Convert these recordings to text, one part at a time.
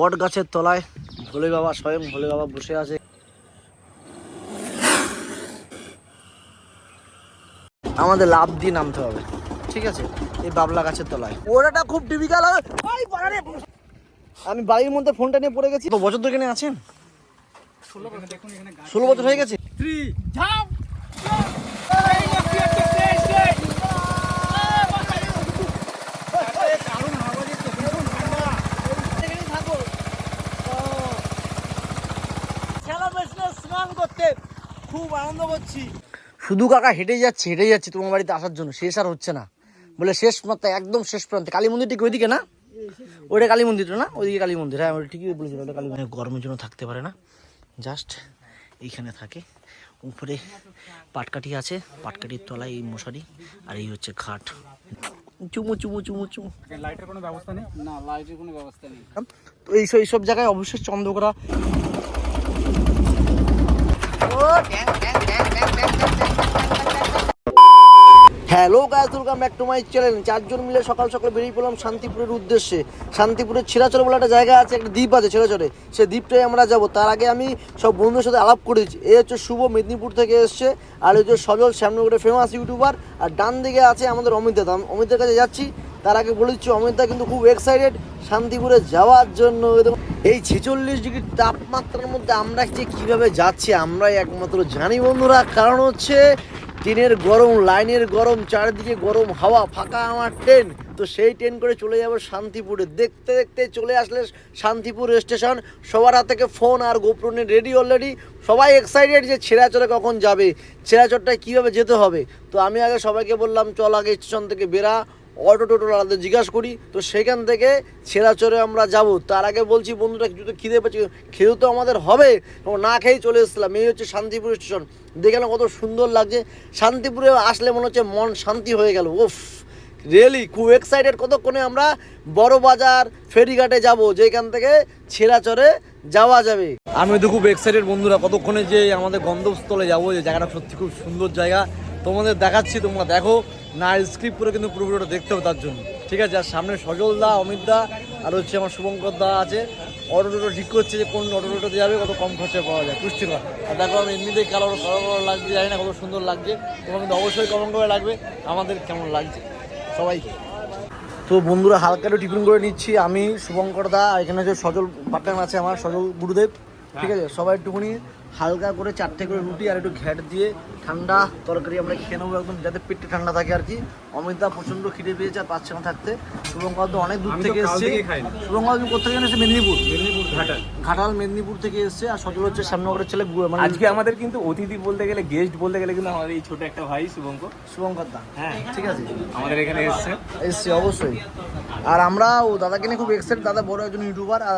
বট গাছের তলায় ভোলে বাবা, স্বয়ং ভোলে বাবা বসে আছে। আমাদের লাভ দিয়ে নামতে হবে, ঠিক আছে? এই বাবলা গাছের তলায় ওরাটা খুব টিপিক্যাল হবে। আমি বাড়ির মধ্যে ফোনটা নিয়ে পড়ে গেছি। তো বছর ধরে এখানে আছেন? 16 বছর হয়ে গেছে। স্নান করতে খুব আনন্দ করছি। শুধু কাকা হেঁটে যাচ্ছি তোমার বাড়িতে আসার জন্য, শেষ আর হচ্ছে না বলে। শেষ মাত্রা একদম শেষ প্রান্তে কালী মন্দির ঠিক ওইদিকে না? ওইটা কালী মন্দিরটা না? ওইদিকে কালী মন্দির। হ্যাঁ ওটা ঠিকই বলেছিল, ওটা কালী মন্দির। গরমের জন্য থাকতে পারে না, জাস্ট এইখানে থাকে। উপরে পাটকাঠি আছে, পাটকাঠির তলায় এই মশারি, আর এই হচ্ছে খাট। চুমু চুমু চুমু চুমু। লাইটের কোনো ব্যবস্থা নেই? না, লাইটের কোনো ব্যবস্থা নেই। তো এইসব জায়গায় অবশ্যই Chandrakona. Hello guys, welcome back to my channel. চারজন মিলে সকাল সকাল বেরিয়ে পড়লাম শান্তিপুরের উদ্দেশ্যে। শান্তিপুরের ছেড়াচর বলে একটা জায়গা আছে, একটা দ্বীপ আছে ছেড়াচরে, সেই দ্বীপটাই আমরা যাব। তার আগে আমি সব বন্ধুদের সাথে আলাপ করেছি। এই হচ্ছে শুভ, মেদিনীপুর থেকে এসছে, আর হচ্ছে সজল, শ্যামনগরের ফেমাস ইউটিউবার। আর ডান দিকে আছে আমাদের অমিত দা। অমিতের কাছে যাচ্ছি। তার আগে বলে দিচ্ছি, অমিত দা কিন্তু খুব এক্সাইটেড শান্তিপুরে যাওয়ার জন্য। এই 46 ডিগ্রি তাপমাত্রার মধ্যে আমরা যে কীভাবে যাচ্ছি আমরাই একমাত্র জানি বন্ধুরা। কারণ হচ্ছে ট্রেনের গরম, লাইনের গরম, চারিদিকে গরম হাওয়া, ফাঁকা আমার ট্রেন। তো সেই ট্রেন করে চলে যাব শান্তিপুরে। দেখতে দেখতে চলে আসলে শান্তিপুর স্টেশন। সবার হাত থেকে ফোন আর গোপ্রো নিয়ে রেডি অলরেডি। সবাই এক্সাইটেড যে ছেড়াচরে কখন যাবে, ছেড়াচরটায় কীভাবে যেতে হবে। তো আমি আগে সবাইকে বললাম চল আগে স্টেশন থেকে বেরা, অটো টোটো আলাদা জিজ্ঞাসা করি। তো সেখান থেকে ছেড়াচরে আমরা যাব। তার আগে বলছি বন্ধুরা, যদি খিদে পাচ্ছি, খেয়েও তো আমাদের হবে, না খেয়েই চলে এসেছিলাম। এই হচ্ছে শান্তিপুর স্টেশন। দেখলাম কত সুন্দর লাগছে। শান্তিপুরে আসলে মনে হচ্ছে মন শান্তি হয়ে গেল। উফ, রিয়েলি খুব এক্সাইটেড। কতক্ষণে আমরা বড় বাজার ফেরিঘাটে যাব, যেখান থেকে ছেড়াচরে যাওয়া যাবে। আমি তো খুব এক্সাইটেড বন্ধুরা, কতক্ষণে যে আমাদের গন্তব্যস্থলে যাবো। যে জায়গাটা সত্যি খুব সুন্দর জায়গা, তোমাদের দেখাচ্ছি, তোমরা দেখো না, স্ক্রিপ্ট করে কিন্তু পুরো ভিডিওটা দেখতে হবে তার জন্য, ঠিক আছে? আর সামনে সজল দা, অমিত দা, আর হচ্ছে আমার শুভঙ্কর দা আছে। অটো টোটো ঠিক করছে যে কোন অটো টোটোতে যাবে, কত কম খরচে পাওয়া যায়, পুষ্টিকর। আর দেখো আমি এমনিতেই কালো লাগছে, জানি না কত সুন্দর লাগছে। তোমার কিন্তু অবশ্যই কমেন্ট করে লাগবে আমাদের কেমন লাগছে সবাইকে। তো বন্ধুরা হালকা একটু টিফিন করে নিচ্ছি আমি, শুভঙ্কর দা, আর এখানে যে সজল পার্টনার আছে আমার, সজল গুরুদেব, ঠিক আছে? সবাই একটুখানি হালকা করে 4টে করে রুটি আর একটু ঘ্যাট দিয়ে ঠান্ডা তরকারি আমরা খেয়ে নেবো একদম, যাতে পেটটা ঠান্ডা থাকে আর কি। অমিতা প্রচণ্ড খিদে পেয়েছে আর পাচ্ছে না থাকতে। শুভঙ্কর তো অনেক দূর থেকে এসছে। শুভঙ্কর তুমি কোথা থেকে এসেছে? মেদিনীপুর ঘাটাল মেদিনীপুর থেকে এসছে। আর সজল হচ্ছে শ্যামনগরের ছেলে। মানে আজকে আমাদের কিন্তু অতিথি বলতে গেলে, গেস্ট বলতে গেলে কিন্তু আমাদের এই ছোট একটা ভাই শুভঙ্কর দা, হ্যাঁ ঠিক আছে, আমাদের এখানে এসছে অবশ্যই। আর আমরা ও দাদাকে নিয়ে খুব এক্সাইটেড। দাদা বড় একজন ইউটিউবার, আর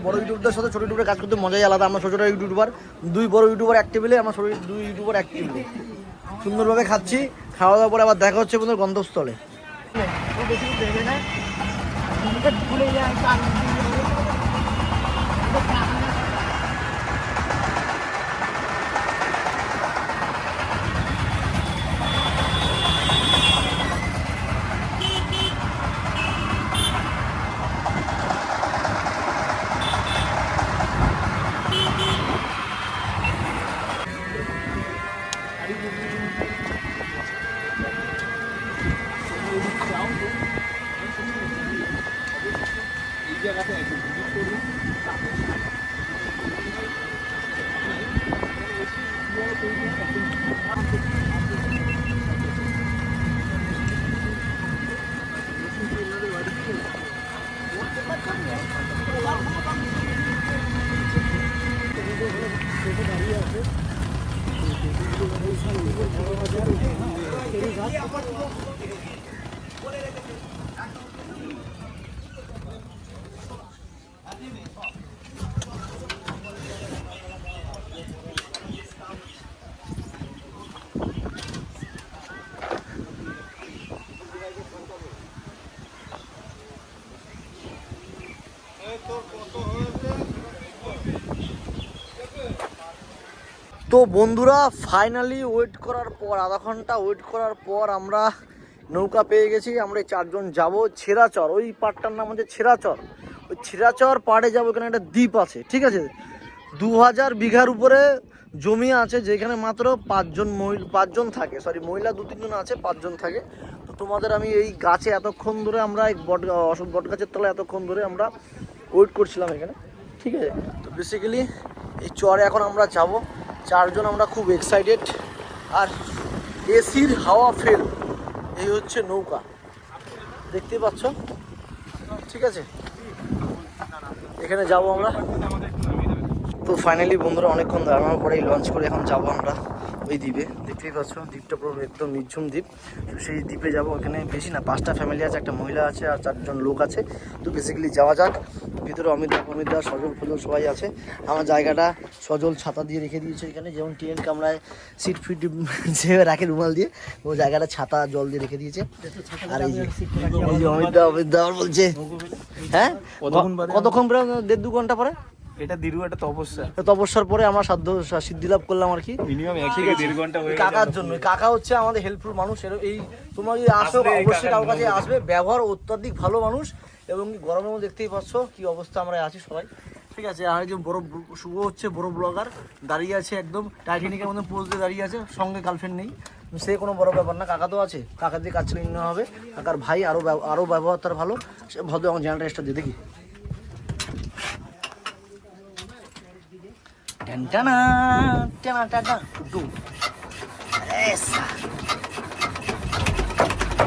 বড় ইউটিউবদের সাথে ছোট ইউটিউবের কাজ করতে মজাই আলাদা। আমরা ছোট ইউটিউবার, দুই বড় ইউটিউবার এক টেবিলে, আমরা ছোট দুই ইউটিউবার এক টেবিলে সুন্দরভাবে খাচ্ছি। খাওয়া দাওয়ার পরে আবার দেখা হচ্ছে বন্ধুর গন্তব্যস্থলে। তো বন্ধুরা ফাইনালি ওয়েট করার পর, আধা ঘন্টা ওয়েট করার পর আমরা নৌকা পেয়ে গেছি। আমরা এই 4জন যাবো ছেড়াচর। ওই পাটটার নাম হচ্ছে ছেড়াচর। ওই ছিরাচর পাড়ে যাবো, ওখানে একটা দ্বীপ আছে, ঠিক আছে। 2000 বিঘার উপরে জমি আছে, যেখানে মাত্র 5জন থাকে, সরি মহিলা 2-3 জন আছে, 5 জন থাকে। তো তোমাদের আমি এই গাছে এতক্ষণ ধরে আমরা এই অশোক বট গাছের তলায় এতক্ষণ ধরে আমরা ওয়েট করছিলাম এখানে, ঠিক আছে। তো বেসিক্যালি এই চরে এখন আমরা যাব 4 জন, আমরা খুব এক্সাইটেড। আর এসির হাওয়া ফেল, এই হচ্ছে নৌকা, দেখতেই পাচ্ছ, ঠিক আছে। এখানে যাব আমরা। তো ফাইনালি বন্ধুরা অনেকক্ষণ দাঁড়ানোর পরে লঞ্চ করে এখন যাব আমরা ওই দ্বীপে, দেখতেই পাচ্ছ দ্বীপটা পুরো একদম নির্ঝুম দ্বীপ। তো সেই দ্বীপে যাব, ওখানে বেশি না 5টা ফ্যামিলি আছে, একটা মহিলা আছে আর 4 জন লোক আছে। তো বেসিক্যালি যাওয়া যাক। ভিতরে অমিতদা সজল ফজল সবাই আছে। আমার জায়গাটা সজল ছাতা দিয়ে রেখে দিয়েছে এখানে, যেমন ট্রেন কামরায় সিট ফিট যে রাখে রুমাল দিয়ে, ও জায়গাটা ছাতা জল দিয়ে রেখে দিয়েছে। আর এই যে অমিতদা আমার বলছে, হ্যাঁ কতক্ষণ পরে, 1.5-2 ঘন্টা পরে, এটা দীর্ঘ একটা তপস্যার পরে আমরা সিদ্ধি লাভ করলাম আর কি। মিনিমাম 1 থেকে 1.5 ঘন্টা হয়ে গেছে কাকার জন্য। কাকা হচ্ছে আমাদের হেল্পফুল মানুষ। এই তোমরা যদি আসো অবশ্যই কারোর কাছে আসবে, ব্যবহার অত্যাধিক ভালো মানুষ। এবং গরমের মধ্যে দেখতেই পাচ্ছ কি অবস্থা আমরা আছি সবাই, ঠিক আছে। আর এই যে বড় শুভ হচ্ছে বড় ব্লগার, দাঁড়িয়ে আছে একদম টাইটানিকের মধ্যে পোজ দিয়ে দাঁড়িয়ে আছে, সঙ্গে গার্লফ্রেন্ড নেই, সে কোনো বড় ব্যাপার না। কাকা তো আছে, কাকা দিয়ে কাজ চালিয়ে নেওয়া হবে। কাকার ভাই আরও ব্যবহার তার ভালো, সে ভদ্র। আমার চ্যানেলটা এক্সট্রা দিয়ে দেখি। টানা টানা টানা টু এসা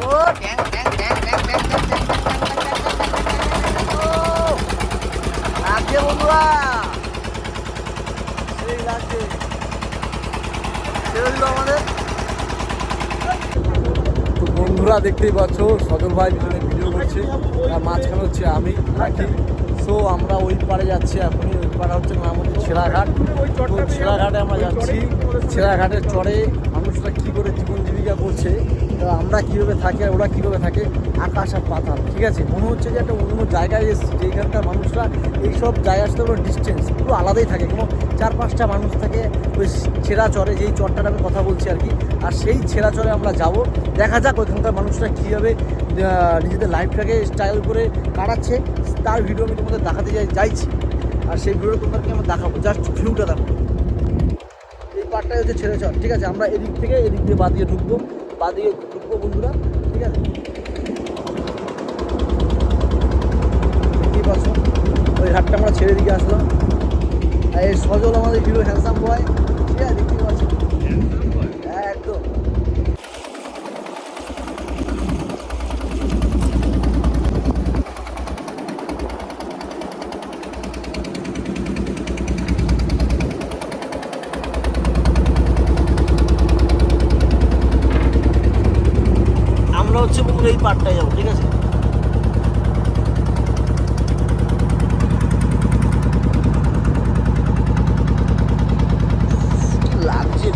ও ট্যাং ট্যাং ট্যাং ট্যাং ট্যাং ও লাগছে বন্ধুরা, সেই লাগছে আমাদের। তো বন্ধুরা দেখতেই পাচ্ছ সজল ভাই পিছনে ভিডিও করছে, আর মাঝখানে হচ্ছে আমি রাখি। সো আমরা ওই পাড়ে যাচ্ছি এখন। ওই পাড়া হচ্ছে নাম হচ্ছে ছেলাঘাট। তো ছেলাঘাটে আমরা যাচ্ছি। ছেলাঘাটের চরে মানুষরা কী করে জীবন জীবিকা করছে, আমরা কীভাবে থাকি আর ওরা কীভাবে থাকে, আকাশ আর পাতাল, ঠিক আছে। মনে হচ্ছে যে একটা অন্য জায়গায় এসেছি, যেখানকার মানুষরা এইসব জায়গার সাথে ওরা ডিস্টেন্স পুরো আলাদাই থাকে। কোনো 4-5টা মানুষ থাকে ওই ছেঁড়া চরে, যেই চরটার আমি কথা বলছি আর কি। আর সেই ছেঁড়া চরে আমরা যাব, দেখা যাক ওইখানকার মানুষরা কীভাবে নিজেদের লাইফটাকে স্টাইল করে কাটাচ্ছে, তার ভিডিও আমি তোমাদের দেখাতে চাইছি। আর সেই ভিডিও তোমাদেরকে আমরা দেখাবো, জাস্ট ভিউটা দেখো। এই পার্টটাই হচ্ছে ছেড়ে চল, ঠিক আছে। আমরা এদিক দিয়ে বাদ দিয়ে ঢুকবো বন্ধুরা, ঠিক আছে। দেখতেই পাচ্ছ ওই ঘাটটা আমরা ছেড়ে দিকে আসলাম। আর এই সজল আমাদের হিরো হ্যান্ডসাম বয়, ঠিক আছে, দেখতেই পাচ্ছ একদম। হচ্ছে বন্ধুরা এই পার্টটায় যাবো, ঠিক আছে। লাগছে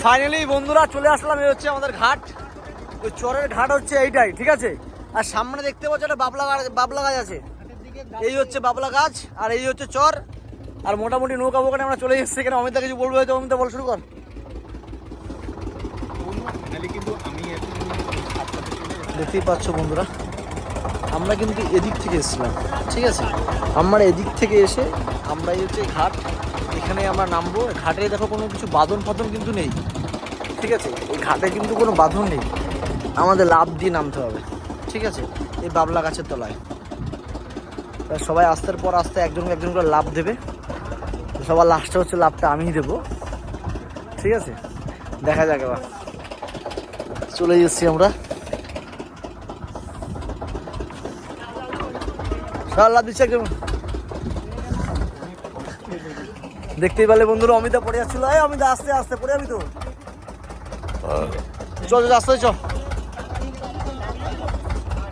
ফাইনালি বন্ধুরা চলে আসলাম। এই হচ্ছে আমাদের ঘাট, ওই চরের ঘাট হচ্ছে এইটাই, ঠিক আছে। আর সামনে দেখতে পাচ্ছ একটা বাবলা গাছ আছে, এই হচ্ছে বাবলা গাছ, আর এই হচ্ছে চর। আর মোটামুটি নৌকা বোকানে আমরা চলে এসেছি। এখানে অমিতা কিছু বলবো, হয়তো অমিতা বল, শুরু কর। দেখতেই পাচ্ছ বন্ধুরা, আমরা কিন্তু এদিক থেকে এসেছিলাম, ঠিক আছে। আমরা এদিক থেকে এসে আমরা এই হচ্ছে ঘাট, এখানে আমরা নামবো। ঘাটে দেখো কোনো কিছু বাঁধন ফাঁধন কিন্তু নেই, ঠিক আছে। এই ঘাটে কিন্তু কোনো বাঁধন নেই, আমাদের লাফ দিয়ে নামতে হবে, ঠিক আছে। এই বাবলা গাছের তলায় সবাই আস্তের পর আস্তে একজন করে লাফ দেবে। সবার লাস্টে হচ্ছে লাফটা আমিই দেবো, ঠিক আছে। দেখা যাক, এবার চলে এসেছি আমরা। সবার লাফ দিচ্ছে একজন, দেখতেই পেলে বন্ধুরা অমিতা পড়ে যাচ্ছিল। এই অমিতা আস্তে আস্তে পড়ে যাবি তো, চল আস্তে চ।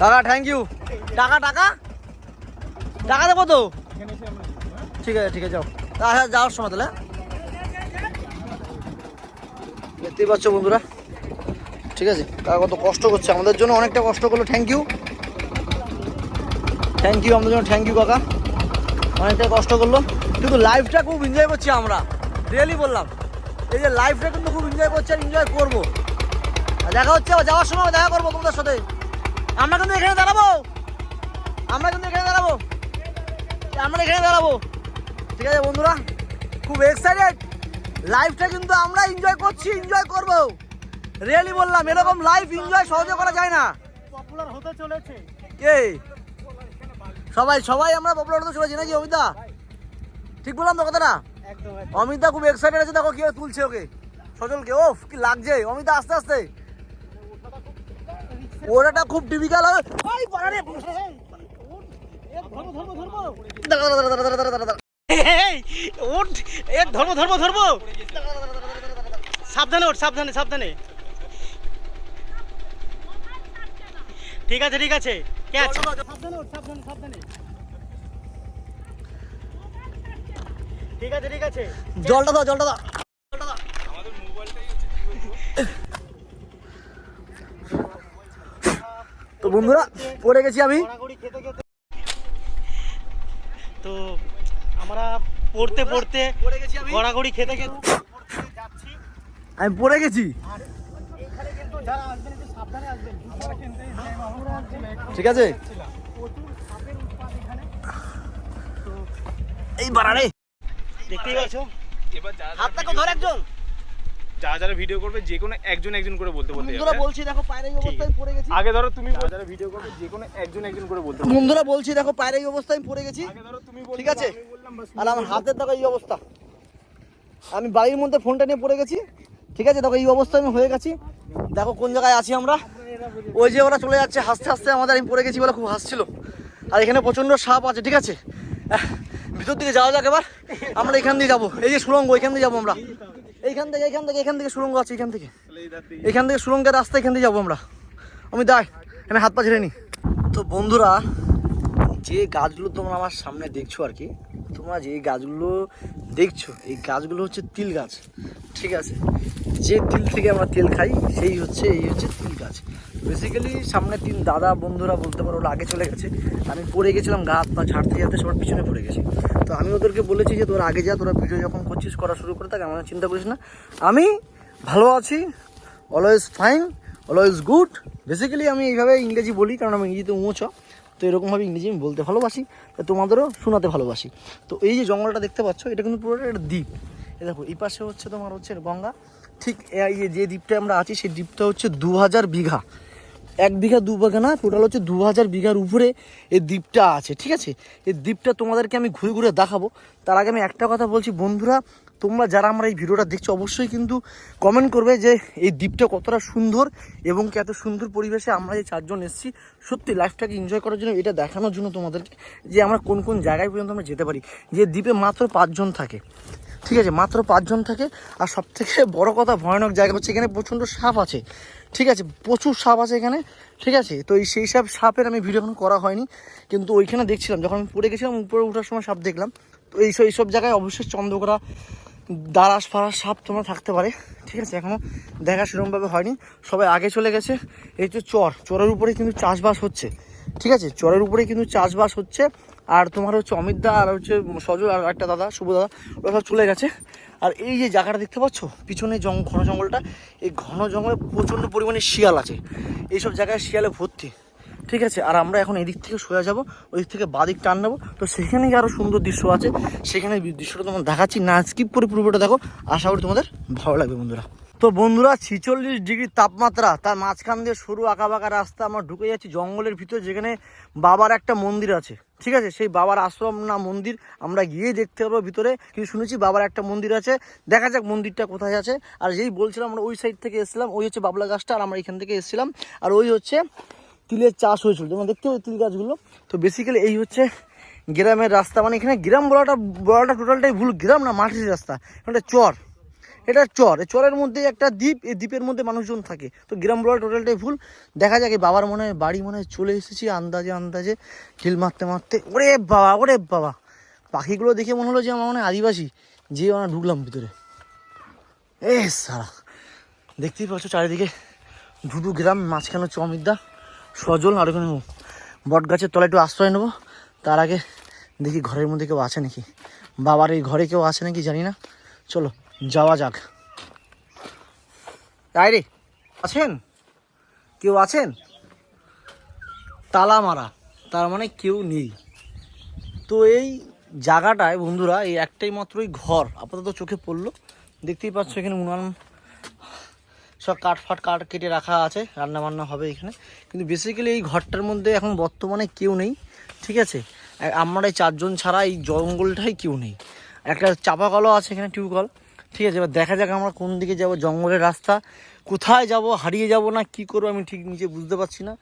কাকা থ্যাংক ইউ। টাকা দেবো তো, ঠিক আছে যাও। আচ্ছা যাওয়ার সময় তাহলে। দেখতেই পাচ্ছ বন্ধুরা, ঠিক আছে। কাকা কত কষ্ট করছে আমাদের জন্য, অনেকটা কষ্ট করলো। থ্যাংক ইউ আমাদের জন্য, থ্যাংক ইউ কাকা। অনেকটা কষ্ট করলো, কিন্তু লাইফটা খুব এনজয় করছি আমরা, রিয়েলি বললাম। এই যে লাইফটা কিন্তু খুব এনজয় করছি আর এনজয় করবো। আর দেখা হচ্ছে যাওয়ার সময় দেখা করবো তোমাদের সাথে। আমরা কিন্তু এখানে দাঁড়াবো, আমরা এখানে দাঁড়াবো। ঠিক আছে বন্ধুরা, খুব এক্সাইটেড। লাইফটা কিন্তু আমরা এনজয় করছি, এনজয় করবো, রিয়েলি বললাম। এরকম লাইফ এনজয় সহজে করা যায় না। পপুলার হতে চলেছে কে সবাই আমরা পপুলার হতে চলেছি নাকি অমিতা? ঠিক বললাম তো কথাটা? একদম অমিতা খুব এক্সাইটেড আছে, দেখো কিভাবে তুলছে ওকে, সজলকে। ওফ কি লাগছে অমিতা, আস্তে আস্তে। ওটা খুব ডিফিকাল্ট হবে। ধরবো সাবধানে ওঠ, সাবধানে। ঠিক আছে ক্যাচ। সাবধানে। ঠিক আছে জলটা দাও। তো বন্ধুরা পড়ে গেছি আমি। তো আমরা পড়তে গড়াগড়ি খেতে যাচ্ছি। আমি পড়ে গেছি, এখানে কিন্তু যারা আসবেন একটু সাবধানে আসবেন। আমরা কিন্তু ঠিক আছে। এই বাড়ারে দেখতেই পাচ্ছ, এবার হাতটাকে ধর একজন। যারা ভিডিও করবে যে কোনো একজন করে বলতে বন্ধুরা বলছি দেখো পায়ের এই অবস্থায় পড়ে গেছি। আগে ধরো তুমি, যারা ভিডিও করবে যে কোনো একজন করে বলতে বন্ধুরা বলছি দেখো পায়ের এই অবস্থায় পড়ে গেছি। আগে ধরো তুমি ঠিক আছে, আর আমার হাতের দেখো এই অবস্থা। আমি বাড়ির মধ্যে ফোনটা নিয়ে পড়ে গেছি। ঠিক আছে, দেখো এই অবস্থায় আমি হয়ে গেছি। দেখো কোন জায়গায় আছি আমরা। ওই যে ওরা চলে যাচ্ছে হাসতে হাসতে, আমাদের আমি পড়ে গেছি বলে খুব হাসছিল। আর এখানে প্রচণ্ড সাপ আছে। ঠিক আছে, ভিতর দিকে যাওয়া যাক এবার। আমরা এখান দিয়ে যাবো, এই যে সুড়ঙ্গ, এখান দিয়ে যাবো আমরা। এখান থেকে সুড়ঙ্গ আছে, এখান থেকে সুড়ঙ্গের রাস্তা, এখান দিয়ে যাবো আমরা। আমি হাত পা ঝেড়ে নি। তো বন্ধুরা, যে গাছগুলো তোমরা আমার সামনে দেখছো আর কি, তোমরা যে গাছগুলো দেখছো, এই গাছগুলো হচ্ছে তিল গাছ। ঠিক আছে, যে তিল থেকে আমরা তেল খাই এই হচ্ছে তিল গাছ। বেসিক্যালি সামনে 3 দাদা বন্ধুরা বলতে পারো, ওরা আগে চলে গেছে। আমি পড়ে গেছিলাম, গা হাত পা ঝাড়তে সবার পিছনে পড়ে গেছি। তো আমি ওদেরকে বলেছি যে তোরা আগে যা, তোরা ভিডিও যখন করছিস করা শুরু করে থাক, আমার চিন্তা করিস না, আমি ভালো আছি, always fine, always good. Basically আমি এইভাবে ইংরেজি বলি, কারণ আমি ইংরেজিতে উঁচ, তো এরকমভাবে ইংরেজি আমি বলতে ভালোবাসি, তো তোমাদেরও শোনাতে ভালোবাসি। তো এই যে জঙ্গলটা দেখতে পাচ্ছ, এটা কিন্তু পুরোটা একটা দ্বীপ। এ দেখো এই পাশে হচ্ছে তোমার হচ্ছে গঙ্গা। ঠিক এই যে দ্বীপটা আমরা আছি, সেই দ্বীপটা হচ্ছে 2000 বিঘা। 1 বিঘা 2 বিঘা না, টোটাল হচ্ছে 2000 বিঘার উপরে এই দ্বীপটা আছে। ঠিক আছে, এই দ্বীপটা তোমাদেরকে আমি ঘুরে দেখাবো। তার আগে আমি একটা কথা বলছি, বন্ধুরা তোমরা যারা আমরা এই ভিডিওটা দেখছো অবশ্যই কিন্তু কমেন্ট করবে যে এই দ্বীপটা কতটা সুন্দর, এবং কি এত সুন্দর পরিবেশে আমরা এই 4 জন এসেছি সত্যি লাইফটাকে এনজয় করার জন্য, এটা দেখানোর জন্য তোমাদেরকে যে আমরা কোন জায়গায় পর্যন্ত আমরা যেতে পারি। যে দ্বীপে মাত্র 5 জন থাকে। ঠিক আছে, মাত্র 5 জন থাকে। আর সবথেকে বড় কথা, ভয়ানক জায়গা হচ্ছে এখানে প্রচণ্ড সাপ আছে। ঠিক আছে, প্রচুর সাপ আছে এখানে। ঠিক আছে, তো সেই সব সাপের আমি ভিডিও এখন করা হয়নি, কিন্তু ওইখানে দেখছিলাম যখন আমি পড়ে গেছিলাম, উপরে ওঠার সময় সাপ দেখলাম। তো এইসব জায়গায় অবশ্যই চন্দ্রকোনা, দারাস ফারাস সাপ তোমরা থাকতে পারে। ঠিক আছে, এখনও দেখা সেরকমভাবে হয়নি, সবাই আগে চলে গেছে। এই তো চরের উপরে কিন্তু চাষবাস হচ্ছে। ঠিক আছে, চরের উপরে কিন্তু চাষবাস হচ্ছে। আর তোমার হচ্ছে অমিত দা আর হচ্ছে সজল আর একটা দাদা শুভ দাদা, ওরা সব চলে গেছে। আর এই যে জায়গাটা দেখতে পাচ্ছ পিছনে ঘন জঙ্গলটা, এই ঘন জঙ্গলে প্রচণ্ড পরিমাণে শিয়াল আছে। এইসব জায়গায় শিয়ালে ভর্তি। ঠিক আছে, আর আমরা এখন এদিক থেকে সোজা যাবো, ওই দিক থেকে বাদিক টান নেবো। তো সেখানে আরও সুন্দর দৃশ্য আছে, সেখানে দৃশ্যটা তোমার দেখাচ্ছি, না স্কিপ করে পুরোটা দেখো, আশা করি তোমাদের ভালো লাগবে বন্ধুরা। তো বন্ধুরা 46 ডিগ্রি তাপমাত্রা, তার মাঝখান দিয়ে সরু আঁকাবাঁকা রাস্তা, আমরা ঢুকে যাচ্ছি জঙ্গলের ভিতরে, যেখানে বাবার একটা মন্দির আছে। ঠিক আছে, সেই বাবার আশ্রম না মন্দির আমরা গিয়ে দেখতে পারবো ভিতরে, কিন্তু শুনেছি বাবার একটা মন্দির আছে। দেখা যাক মন্দিরটা কোথায় আছে। আর যেই বলছিলাম আমরা ওই সাইড থেকে এসেছিলাম, ওই হচ্ছে বাবলা গাছটা, আর আমরা এখান থেকে এসেছিলাম। আর ওই হচ্ছে তিলের চাষ হয়েছিল, তোমরা দেখতে পাবে তিল গাছগুলো। তো বেসিক্যালি এই হচ্ছে গ্রামের রাস্তা, মানে এখানে গ্রাম বলাটা টোটালটাই ভুল, গ্রাম না মাটির রাস্তা, এটা চর। এটা চর, এই চরের মধ্যে একটা দ্বীপ, এই দ্বীপের মধ্যে মানুষজন থাকে। তো গ্রাম বলা টোটালটাই ভুল। দেখা যাক, এই বাবার মনে হয় বাড়ি মনে হয় চলে এসেছি আন্দাজে ঢিল মারতে। ওরে বাবা, পাখিগুলো দেখে মনে হলো যে আমার মনে হয় আদিবাসী, যে আমরা ঢুকলাম ভিতরে। সারা দেখতেই পাচ্ছ চারিদিকে ধুধু গ্রাম, মাঝখানে হচ্ছে অমিতদা, সজল, আর ওখানে বট গাছের তলায় একটু আশ্রয় নেবো। তার আগে দেখি ঘরের মধ্যে কেউ আছে নাকি, বাবার এই ঘরে কেউ আছে নাকি জানি না। চলো যাওয়া যাক। তাই রে, আছেন কেউ আছেন? তালা মারা, তার মানে কেউ নেই। তো এই জায়গাটায় বন্ধুরা এই একটাই মাত্রই ঘর আপাতত চোখে পড়লো। দেখতেই পাচ্ছ এখানে উনান সব কাঠ কেটে রাখা আছে, রান্না বান্না হবে এখানে। কিন্তু বেসিক্যালি এই ঘরটার মধ্যে এখন বর্তমানে কেউ নেই, ঠিক আছে। আমরা এই 4 জন ছাড়া এই জঙ্গলটাই কেউ নেই। একটা চাপা কলও আছে এখানে, টিউবকল, ঠিক আছে। এবার দেখা যাক আমরা কোন দিকে যাব, জঙ্গলের রাস্তা কোথায় যাব, হারিয়ে যাব না কি করবো আমি ঠিক নিজে বুঝতে পারছি না।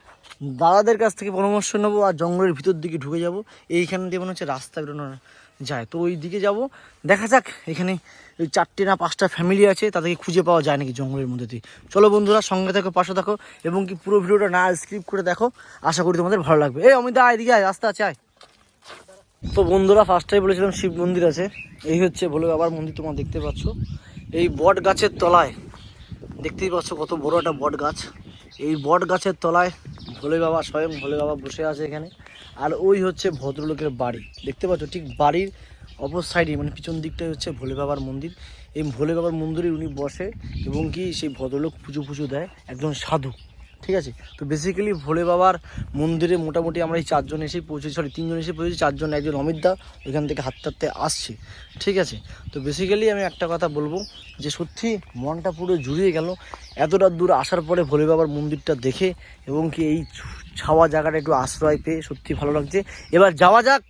দাদাদের কাছ থেকে পরামর্শ নেবো আর জঙ্গলের ভিতর দিকে ঢুকে যাব। এইখান দিয়ে মনে হচ্ছে রাস্তা বেরোনো যায়, তো ওই দিকে যাব। দেখা যাক এখানে ওই 4টে না 5টা ফ্যামিলি আছে, তাদেরকে খুঁজে পাওয়া যায় নাকি জঙ্গলের মধ্যে দিয়ে। চলো বন্ধুরা সঙ্গে থাকো, পাশে থাকো এবং কি পুরো ভিডিওটা না স্কিপ করে দেখো, আশা করি তোমাদের ভালো লাগবে। এই অমিতা এদিকে আয়, রাস্তা আছে আয়। তো বন্ধুরা ফার্স্টেই বলেছিলাম শিব মন্দির আছে, এই হচ্ছে ভোলে বাবার মন্দির। তোমরা দেখতে পাচ্ছ এই বট গাছের তলায়, দেখতেই পাচ্ছ কত বড় একটা বট গাছ। এই বট গাছের তলায় ভোলে বাবা, স্বয়ং ভোলে বাবা বসে আছে এখানে। আর ওই হচ্ছে ভদ্রলোকের বাড়ি, দেখতে পাচ্ছ ঠিক বাড়ির অপর সাইডে মানে পিছন দিকটাই হচ্ছে ভোলে বাবার মন্দির। এই ভোলে বাবার মন্দিরে উনি বসে এবং কি সেই ভদ্রলোক পুজো দেয়, একজন সাধু, ঠিক আছে। তো বেসিক্যালি ভোলে বাবার মন্দিরে মোটামুটি আমরা এই 4 জন এসে পৌঁছেছি, 3 জন এসে পৌঁছেছি, 4 জন, একজন অমিতদা ওইখান থেকে হাঁটতে আসছে, ঠিক আছে। তো বেসিক্যালি আমি একটা কথা বলবো যে সত্যি মনটা পুরো জুড়িয়ে গেল এতটা দূর আসার পরে ভোলে বাবার মন্দিরটা দেখে এবং কি এই ছাওয়া জায়গাটা একটু আশ্রয় পেয়ে সত্যি ভালো লাগছে। এবার যাওয়া যাক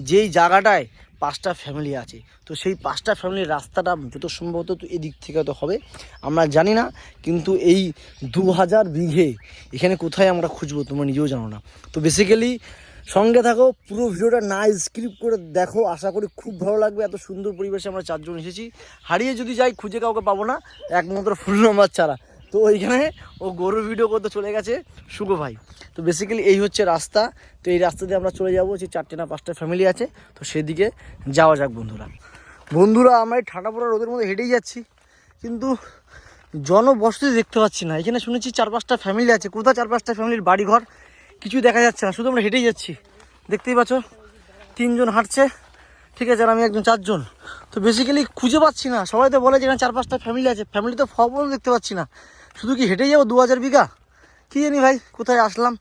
যেই জায়গাটায় 5টা ফ্যামিলি আছে, তো সেই 5টা ফ্যামিলির রাস্তাটা যত সম্ভবত এদিক থেকে তো হবে আমরা জানি না, কিন্তু এই 2000 বিঘে এখানে কোথায় আমরা খুঁজবো তোমরা নিজেও জানো না। তো বেসিক্যালি সঙ্গে থাকো, পুরো ভিডিওটা না স্কিপ করে দেখো, আশা করি খুব ভালো লাগবে। এত সুন্দর পরিবেশে আমরা 4 জন এসেছি, হারিয়ে যদি যাই খুঁজে কাউকে পাবো না, একমাত্র ফুল নাম্বার ছাড়া। তো ওইখানে ও গরুর ভিডিও করতে চলে গেছে শুভ ভাই। তো বেসিক্যালি এই হচ্ছে রাস্তা, তো এই রাস্তা দিয়ে আমরা চলে যাবো, যে 4টে না 5টা ফ্যামিলি আছে, তো সেদিকে যাওয়া যাক বন্ধুরা। আমরা এই ঠান্ডা পড়া রোদের মধ্যে হেঁটেই যাচ্ছি, কিন্তু জনবসতি দেখতে পাচ্ছি না। এখানে শুনেছি 4-5টা ফ্যামিলি আছে, কোথায় 4-5টা ফ্যামিলির বাড়ি ঘর কিছু দেখা যাচ্ছে না, শুধু আমরা হেঁটেই যাচ্ছি। দেখতেই পাচ্ছ 3 জন হাঁটছে, ঠিক আছে, আর আমি একজন 4 জন। তো বেসিক্যালি খুঁজে পাচ্ছি না, সবাই তো বলে যে এখানে 4-5টা ফ্যামিলি আছে, ফ্যামিলি তো ফবল দেখতে পাচ্ছি না, শুধু কি হেঁটেই যাবো 2000 বিঘা, কী জানি ভাই কোথায় আসলাম।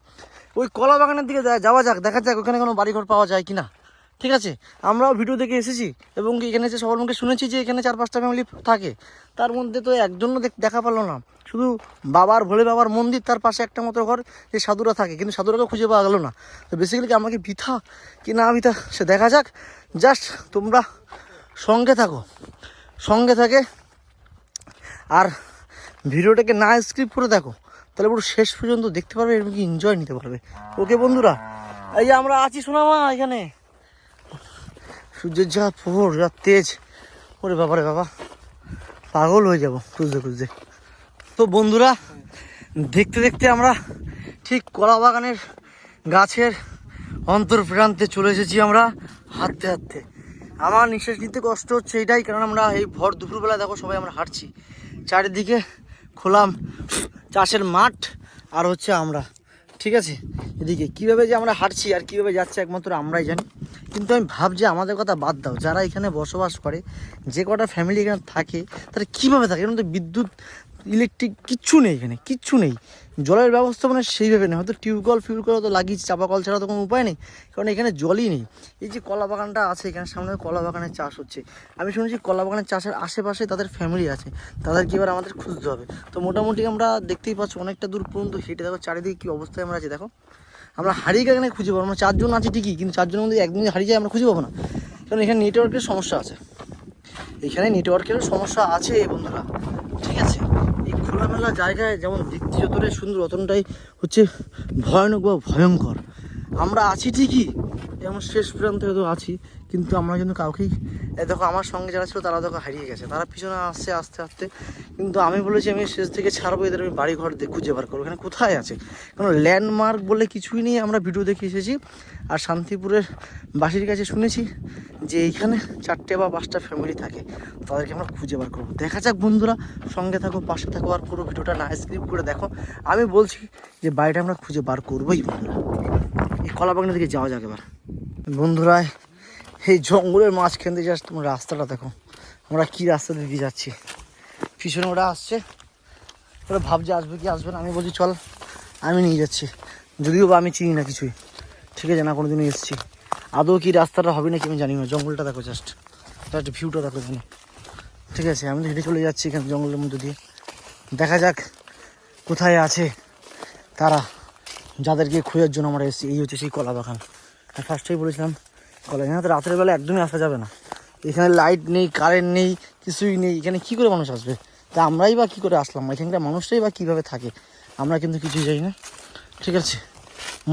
ওই কলা বাগানের দিকে যাওয়া যাক, দেখা যাক ওখানে কোনো বাড়িঘর পাওয়া যায় কি না, ঠিক আছে। আমরাও ভিডিও দেখে এসেছি এবং এখানে এসে সবার মুখে শুনেছি যে এখানে 4-5টা ফ্যামিলি থাকে, তার মধ্যে তো একজনও দেখা পেলো না। শুধু বাবার ভোলে বাবার মন্দির, তার পাশে একটা মতো ঘর যে সাধুরা থাকে, কিন্তু সাধুরাকে খুঁজে পাওয়া গেলো না। তো বেসিক্যালি আমাকে বৃথা কি না বৃথা সে দেখা যাক, জাস্ট তোমরা সঙ্গে থাকে আর ভিডিওটাকে না স্কিপ করে দেখো, তাহলে পুরো শেষ পর্যন্ত দেখতে পারবে এবং কি এনজয় নিতে পারবে। ওকে বন্ধুরা, এই যে আমরা আছি সোনামা এখানে, সূর্যের যা প্রহর, যা তেজ, ওরে বাবা রে বাবা, পাগল হয়ে যাব খুঁজতে। তো বন্ধুরা দেখতে আমরা ঠিক কলা বাগানের গাছের অন্তর্প্রান্তে চলে এসেছি আমরা হাঁটতে। আমার নিঃশ্বাস নিতে কষ্ট হচ্ছে এটাই কারণ আমরা এই ভর দুপুরবেলা দেখো সবাই আমরা হাঁটছি, চারিদিকে খোলা চাষের মাঠ আর হচ্ছে আমরা, ঠিক আছে। এদিকে কীভাবে যে আমরা হাঁটছি আর কীভাবে যাচ্ছে একমাত্র আমরাই জানি। কিন্তু আমি ভাবছি আমাদের কথা বাদ দাও, যারা এখানে বসবাস করে, যে কটা ফ্যামিলি এখানে থাকে, তারা কীভাবে থাকে? এখানে তো বিদ্যুৎ ইলেকট্রিক কিচ্ছু নেই, এখানে কিচ্ছু নেই, জলের ব্যবস্থা মানে সেইভাবে নেই, হয়তো টিউবওয়েল তো লাগিয়েছে, চাপা কল ছাড়া তো কোনো উপায় নেই, কারণ এখানে জলই নেই। এই যে কলা বাগানটা আছে, এখানে সামনে কলা বাগানের চাষ হচ্ছে, আমি শুনেছি কলা বাগানের চাষের আশেপাশে তাদের ফ্যামিলি আছে, তাদেরকে এবার আমাদের খুঁজতে হবে। তো মোটামুটি আমরা দেখতেই পাচ্ছি অনেকটা দূর পর্যন্ত হেঁটে দেখো চারিদিকে কী অবস্থায় আমরা আছি। দেখো আমরা হারিয়ে এখানে খুঁজে পাবো, আমরা 4 জন আছি ঠিকই, কিন্তু 4 জনের মধ্যে একদিন হারিয়ে যায় আমরা খুঁজে পাবো না, কারণ এখানে নেটওয়ার্কের সমস্যা আছে, বন্ধুরা, ঠিক আছে। এই খোলামেলা জায়গায় যেমন দেখতে যতটাই সুন্দর, অতটাই হচ্ছে ভয়ানক বা ভয়ঙ্কর। আমরা আছি ঠিকই, যেমন শেষ প্রান্তে হয়তো আছি, কিন্তু আমরা কিন্তু কাউকেই, দেখো আমার সঙ্গে যারা ছিল তারা দেখো হারিয়ে গেছে, তারা পিছনে আসছে আস্তে, কিন্তু আমি বলেছি আমি শেষ থেকে ছাড়বো, এদের আমি বাড়ি ঘর খুঁজে বার করবো এখানে কোথায় আছে, কারণ ল্যান্ডমার্ক বলে কিছুই নেই। আমরা ভিডিও দেখে এসেছি আর শান্তিপুরের বাসির কাছে শুনেছি যে এইখানে 4টে বা 5টা ফ্যামিলি থাকে, তাদেরকে আমরা খুঁজে বার করবো। দেখা যাক বন্ধুরা, সঙ্গে থাকো, পাশে থাকো আর পুরো ভিডিওটা না স্কিপ করে দেখো। আমি বলছি যে বাড়িটা আমরা খুঁজে বার করবোই বন্ধুরা। এই কলা বাগানের দিকে যাওয়া যাক এবার বন্ধুরা। এই জঙ্গলের মাঝখান দিয়ে জাস্ট তোমার রাস্তাটা দেখো, আমরা কি রাস্তা দিয়ে যাচ্ছি। পিছনে ওরা আসছে, ওরা ভাবছে আসবে কি আসবে না, আমি বলছি চল আমি নিয়ে যাচ্ছি, যদিও বা আমি চিনি না কিছুই, ঠিক আছে, না কোনো দিনই এসেছি। আদৌ কি রাস্তাটা হবে নাকি আমি জানি না। জঙ্গলটা দেখো জাস্ট ভিউটা দেখো এখানে, ঠিক আছে। আমি তো হেঁটে চলে যাচ্ছি এখানে জঙ্গলের মধ্যে দিয়ে, দেখা যাক কোথায় আছে তারা, যাদেরকে খোঁজার জন্য আমরা এসেছি। এই হচ্ছে সেই কলা বাগান। আর ফার্স্টেই বলেছিলাম কলা, এখানে তো রাতের বেলা একদমই আসা যাবে না, এখানে লাইট নেই, কারেন্ট নেই, কিছুই নেই, এখানে কী করে মানুষ আসবে? তা আমরাই বা কী করে আসলাম, এখানকার মানুষটাই বা কীভাবে থাকে, আমরা কিন্তু কিছুই জানি না, ঠিক আছে।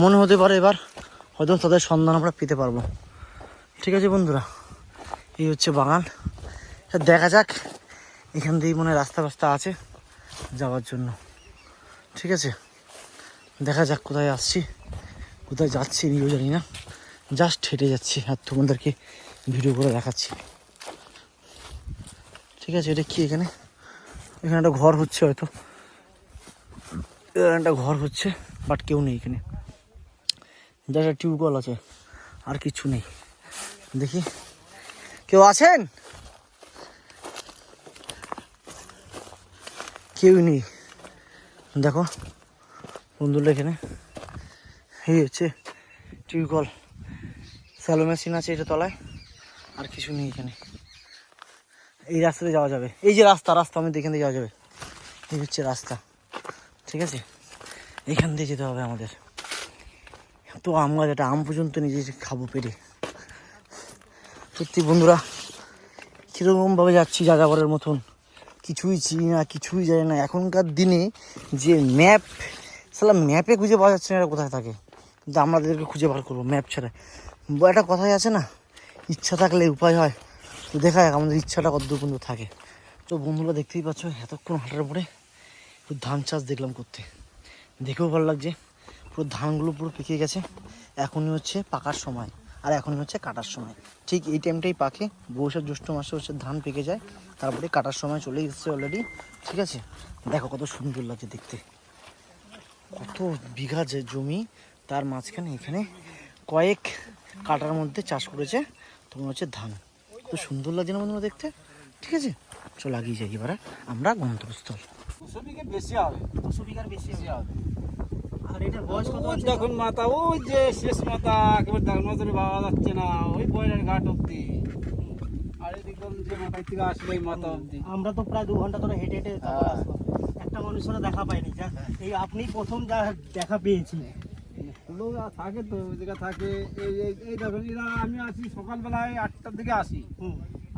মনে হতে পারে এবার হয়তো তাদের সন্ধান আমরা পেতে পারবো, ঠিক আছে বন্ধুরা। এই হচ্ছে বাগান, দেখা যাক এখান দিয়েই মনে হয় রাস্তা ফাস্তা আছে যাওয়ার জন্য, ঠিক আছে। দেখা যাক কোথায় আসছি, কোথায় যাচ্ছি নিজেও জানি না, জাস্ট হেঁটে যাচ্ছি আর তোমাদেরকে ভিডিও করে দেখাচ্ছি, ঠিক আছে। এটা কি এখানে একটা ঘর হচ্ছে, হয়তো একটা ঘর হচ্ছে, বাট কেউ নেই এখানে, যা একটা টিউবওয়েল আছে আর কিছু নেই। দেখি কেউ আছেন, কেউ নেই দেখো বন্ধুরা। এখানে এই হচ্ছে টিউবওয়েল, স্যালো মেশিন আছে এটা তলায়, আর কিছু নেই এখানে। এই রাস্তাতে যাওয়া যাবে, এই যে রাস্তা আমি এখান দিয়ে যাওয়া যাবে, এই হচ্ছে রাস্তা, ঠিক আছে। এখান দিয়ে যেতে হবে আমাদের। তো আমরা যেটা আম পর্যন্ত নিজে খাবো পেরে, সত্যি বন্ধুরা কীরকমভাবে যাচ্ছি যাযাবরের মতন, কিছুই চিনি না, কিছুই জানি না। এখনকার দিনে যে ম্যাপ, সালা ম্যাপে খুঁজে পাওয়া যাচ্ছে না এরা কোথায় থাকে, কিন্তু আমাদেরকে খুঁজে বার করবো ম্যাপ ছাড়া। একটা কথাই আছে না, ইচ্ছা থাকলে উপায় হয়, তো দেখা যাক আমাদের ইচ্ছাটা কতদূর পর্যন্ত থাকে। তো বন্ধুরা দেখতেই পাচ্ছ এতক্ষণ হাঁটার পরে পুরো ধান চাষ দেখলাম করতে, দেখেও ভালো লাগছে। পুরো ধানগুলো পুরো পেকে গেছে, এখনই হচ্ছে পাকার সময় আর এখনই হচ্ছে কাটার সময়। ঠিক এই টাইমটাই পাকে, বৈশাখ জ্যৈষ্ঠ মাসে হচ্ছে ধান পেকে যায়, তারপরে কাটার সময় চলে এসেছে অলরেডি, ঠিক আছে। দেখো কত সুন্দর লাগছে দেখতে, কত বিঘা যে জমি, তার মাঝখানে এখানে কয়েক কাটার মধ্যে চাষ করেছে তোমার হচ্ছে ধান। কত সুন্দর লাগছে না বন্ধুরা দেখতে, ঠিক আছে। চলো আগিয়ে যাই এবার আমরা গন্তব্যস্থল। 200 বিঘা বেশি হবে, 200 বিঘার বেশি হবে। আর এটা বয়স কত আছে? দেখুন মাথা, ওই যে শেষ মাথা একেবারে দাগ নজরে পাওয়া যাচ্ছে না, ওই বয়লের ঘাট অব্দি। আর এই দেখুন যে মাথায় থেকে আসলে ওই মাথা অব্দি। আমরা তো প্রায় 2 ঘন্টা ধরে হেঁটে হেঁটে তারপর আসলাম, একটা মানুষেরও দেখা পাইনি। যা এই আপনি প্রথম যা দেখা পেয়েছি। লোক থাকে তো, ওই জায়গা থাকে। এই দেখুন এরা, আমি আসি সকালবেলায় 8টার দিকে আসি,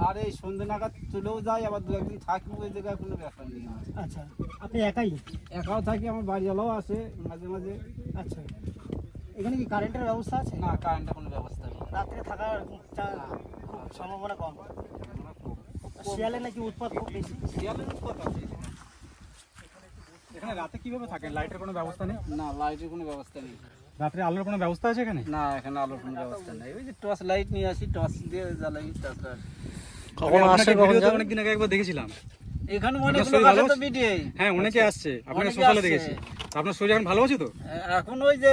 আর এই সন্ধ্যে নাগাদ চলেও যাই, আবার 2-1 দিন থাকি ওই জায়গায়, কোনো ব্যাপার নেই। আচ্ছা, আপনি একাই? একাও থাকি, আমার বাড়িওয়ালাও আসে মাঝে মাঝে। আচ্ছা, এখানে কি কারেন্টের ব্যবস্থা আছে? না, কারেন্টের কোনো ব্যবস্থা নেই। রাত্রে থাকার খুব সম্ভাবনা কম। শিয়ালে নাকি উৎপাত খুব বেশি? শিয়ালের উৎপাত আছে। এখানে রাতে কিভাবে থাকেন? লাইটের কোনো ব্যবস্থা নেই? না, লাইটের কোনো ব্যবস্থা নেই। রাত্রে আলোর কোনো ব্যবস্থা আছে এখানে? না, এখানে আলোর কোনো ব্যবস্থা নেই। ওই যে টর্চ লাইট নিয়ে আসি, টর্চ দিয়ে জ্বালাই, তাছাড়া কখন আসে কখন যাবে? অনেকদিন আগে একবার দেখেছিলাম। এখানে অনেক আপনার লোক শরীর আসে ভালো তো আছে? ভিডিও। হ্যাঁ, অনেকে আসছে, আপনাকে অনেকে সোশ্যালে আসছে। দেখেছি। তা আপনার শরীর এখন ভালো আছে তো? এখন ওই যে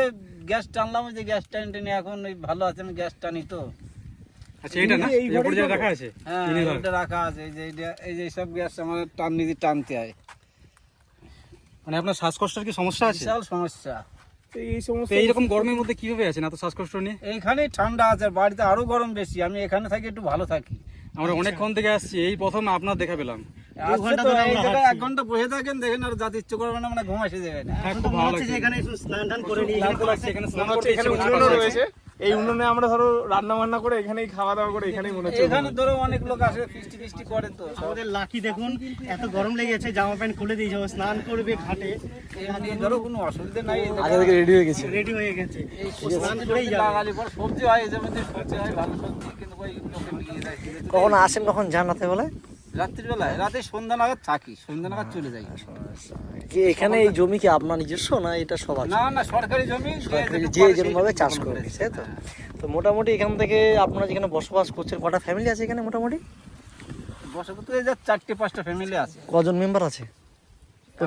গ্যাস টানলাম, ওই যে গ্যাস টেনে এখন ওই ভালো আছে, আমি গ্যাস টানি তো। আচ্ছা, এটা না এই উপরে যে রাখা আছে? হ্যাঁ, ইনি ধর। এটা রাখা আছে। এই যে সব গ্যাস আমার নিজে টানতে হয়। মানে আপনার শ্বাসকষ্টের কি সমস্যা আছে? বিশাল সমস্যা। তো এইরকম গরমের মধ্যে কিভাবে আছেন এত শ্বাসকষ্ট নিয়ে? এইখানে ঠান্ডা আছে, বাড়িতে আরো গরম বেশি। আমি এখানে থাকি একটু ভালো থাকি। আমরা অনেকক্ষণ থেকে আসছি, এই প্রথম আপনার দেখা পেলাম। ঘন্টা ধরে এই জায়গায় 1 ঘন্টা বসে থাকেন, দেখেন আর যাতে ইচ্ছে করবে না, মানে ঘুম এসে যাবে না। হ্যাঁ, খুব ভালো হচ্ছে যে লাগছে। এখানে একটু স্নান টান করে নিই। স্নান করা হচ্ছে, এখানে স্নান করতে এখানে ইচ্ছে করছে উনুনও পাশে। রয়েছে, এই উনুনে আমরা ধরো রান্না বান্না করে এখানেই খাওয়া দাওয়া করে এখানেই মনে হচ্ছে এখানে ধরো অনেক লোক আসে, ফিস্টি করে তো। আমাদের লাকি দেখুন, এত গরম লেগেছে, জামা প্যান্ট খুলে দিয়ে যাবো, স্নান করবে ঘাটে, এখানে ধরো কোনো অসুবিধা নাই। আগে থেকে রেডি হয়ে গেছে। রেডি হয়ে গেছে। স্নান করেই লাগালি পর সবজি হয়, এই যে মধ্যে সবজি হয়, ভালো সবজি, কিন্তু ওই লোকে নিয়ে যায়। কখন আসেন কখন যান রাতে বলে? রাত্রিবেলায়, রাতে সন্ধ্যা নাগাদ থাকি, সন্ধ্যা নাগাদ চলে যাই। কি এখানে এই জমি কি আপনার নিজস্ব না এটা সব আছে? না না, সরকারি জমি, যে যেরকম ভাবে চাষ করে নিচ্ছে, তাই তো? তো মোটামুটি এখান থেকে আপনারা যেখানে বসবাস করছেন কটা ফ্যামিলি আছে এখানে মোটামুটি? বসে তো এই যে 4-5টা ফ্যামিলি আছে। কজন মেম্বার আছে?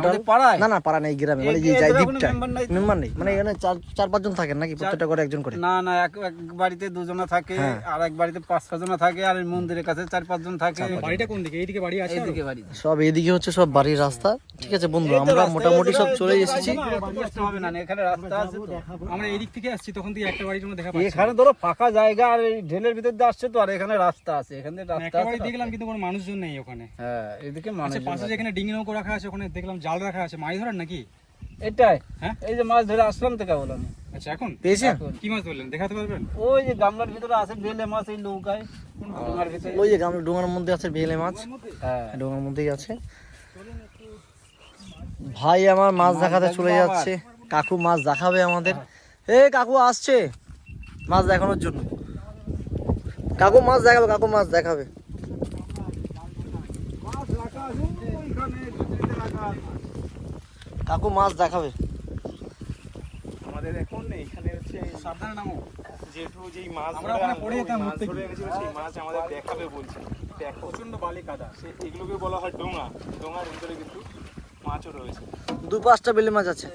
আমাদের পাড়ায়? না না পাড়া নেই, গ্রামে, মানে এই যে যাই এদের কোনো দ্বীপটা member নাই তো? মেম্বার নেই, মানে এখানে চার পাঁচজন থাকেন নাকি প্রত্যেকটা করে একজন করে? না না, এক এক বাড়িতে দুজনা থাকে, হ্যাঁ। আর এক বাড়িতে 5-6 জনা থাকে, আর এই মন্দিরের কাছে 4-5 জন থাকে। বাড়িটা কোন দিকে? এইদিকে বাড়ি আছে? এইদিকে বাড়ি। সব এদিকে হচ্ছে সব বাড়ির রাস্তা। ঠিক আছে বন্ধু, আমরা মোটামুটি সব চলে এসেছি। কষ্ট হবে না, এখানে রাস্তা আছে তো। আমরা এদিক থেকে আসছি, তখন থেকে একটা বাড়ির মধ্যে দেখা পাচ্ছি। এখানে ধরো ফাঁকা জায়গা, আর এই ঢেলের ভিতর দিয়ে আসছে তো, আর এখানে রাস্তা আছে, এখানে রাস্তা একটা আছে। বাড়ি দেখলাম কিন্তু কোনো মানুষজন নেই ওখানে। হ্যাঁ, এদিকে মানুষ। আচ্ছা, পাশে যেখানে ডিঙি নৌকো রাখা আছে, ওখানে দেখলাম জাল রাখা আছে, মাছ ধরার নাকি? এটাই, হ্যাঁ? এই যে মাছ ধরে আসলাম তো কেবল আমি। আচ্ছা, এখন পেয়েছেন? কি মাছ ধরলেন, দেখাতে পারবেন? ওই যে গামলার ভিতরে আছে বেলে মাছ, এই নৌকায় ডোঙার ভিতরে। ওই যে গামলা ডোঙার মধ্যে আছে বেলে মাছ, হ্যাঁ, ডোঙার মধ্যেই আছে। ভাই আমার মাছ দেখাতে চলে যাচ্ছে, কাকু মাছ দেখাবে আমাদের। এ কাকু আসছে মাছ দেখানোর জন্য। কাকু মাছ দেখাবে, কাকু মাছ দেখাবে। মাছ রাখা আছে ওইখানে, জুতিতে রাখা আছে। কাকু মাছ দেখাবে। আমাদের এখন এখানে হচ্ছে সাবধানে নামো, যেহেতু যেই মাছ আমরা ওখানে পড়ে যেতাম মাছ ঘুরতে ধরে গিয়ে। এনেছিল, সেই মাছ আমাদের দেখাবে বলছে। দেখ, প্রচন্ড বালি কাদা, এগুলোকে বলা হয় ডোঙা। ডোঙার ভিতরে কিন্তু মাছও রয়েছে। 2-5টা বেলে মাছ আছে।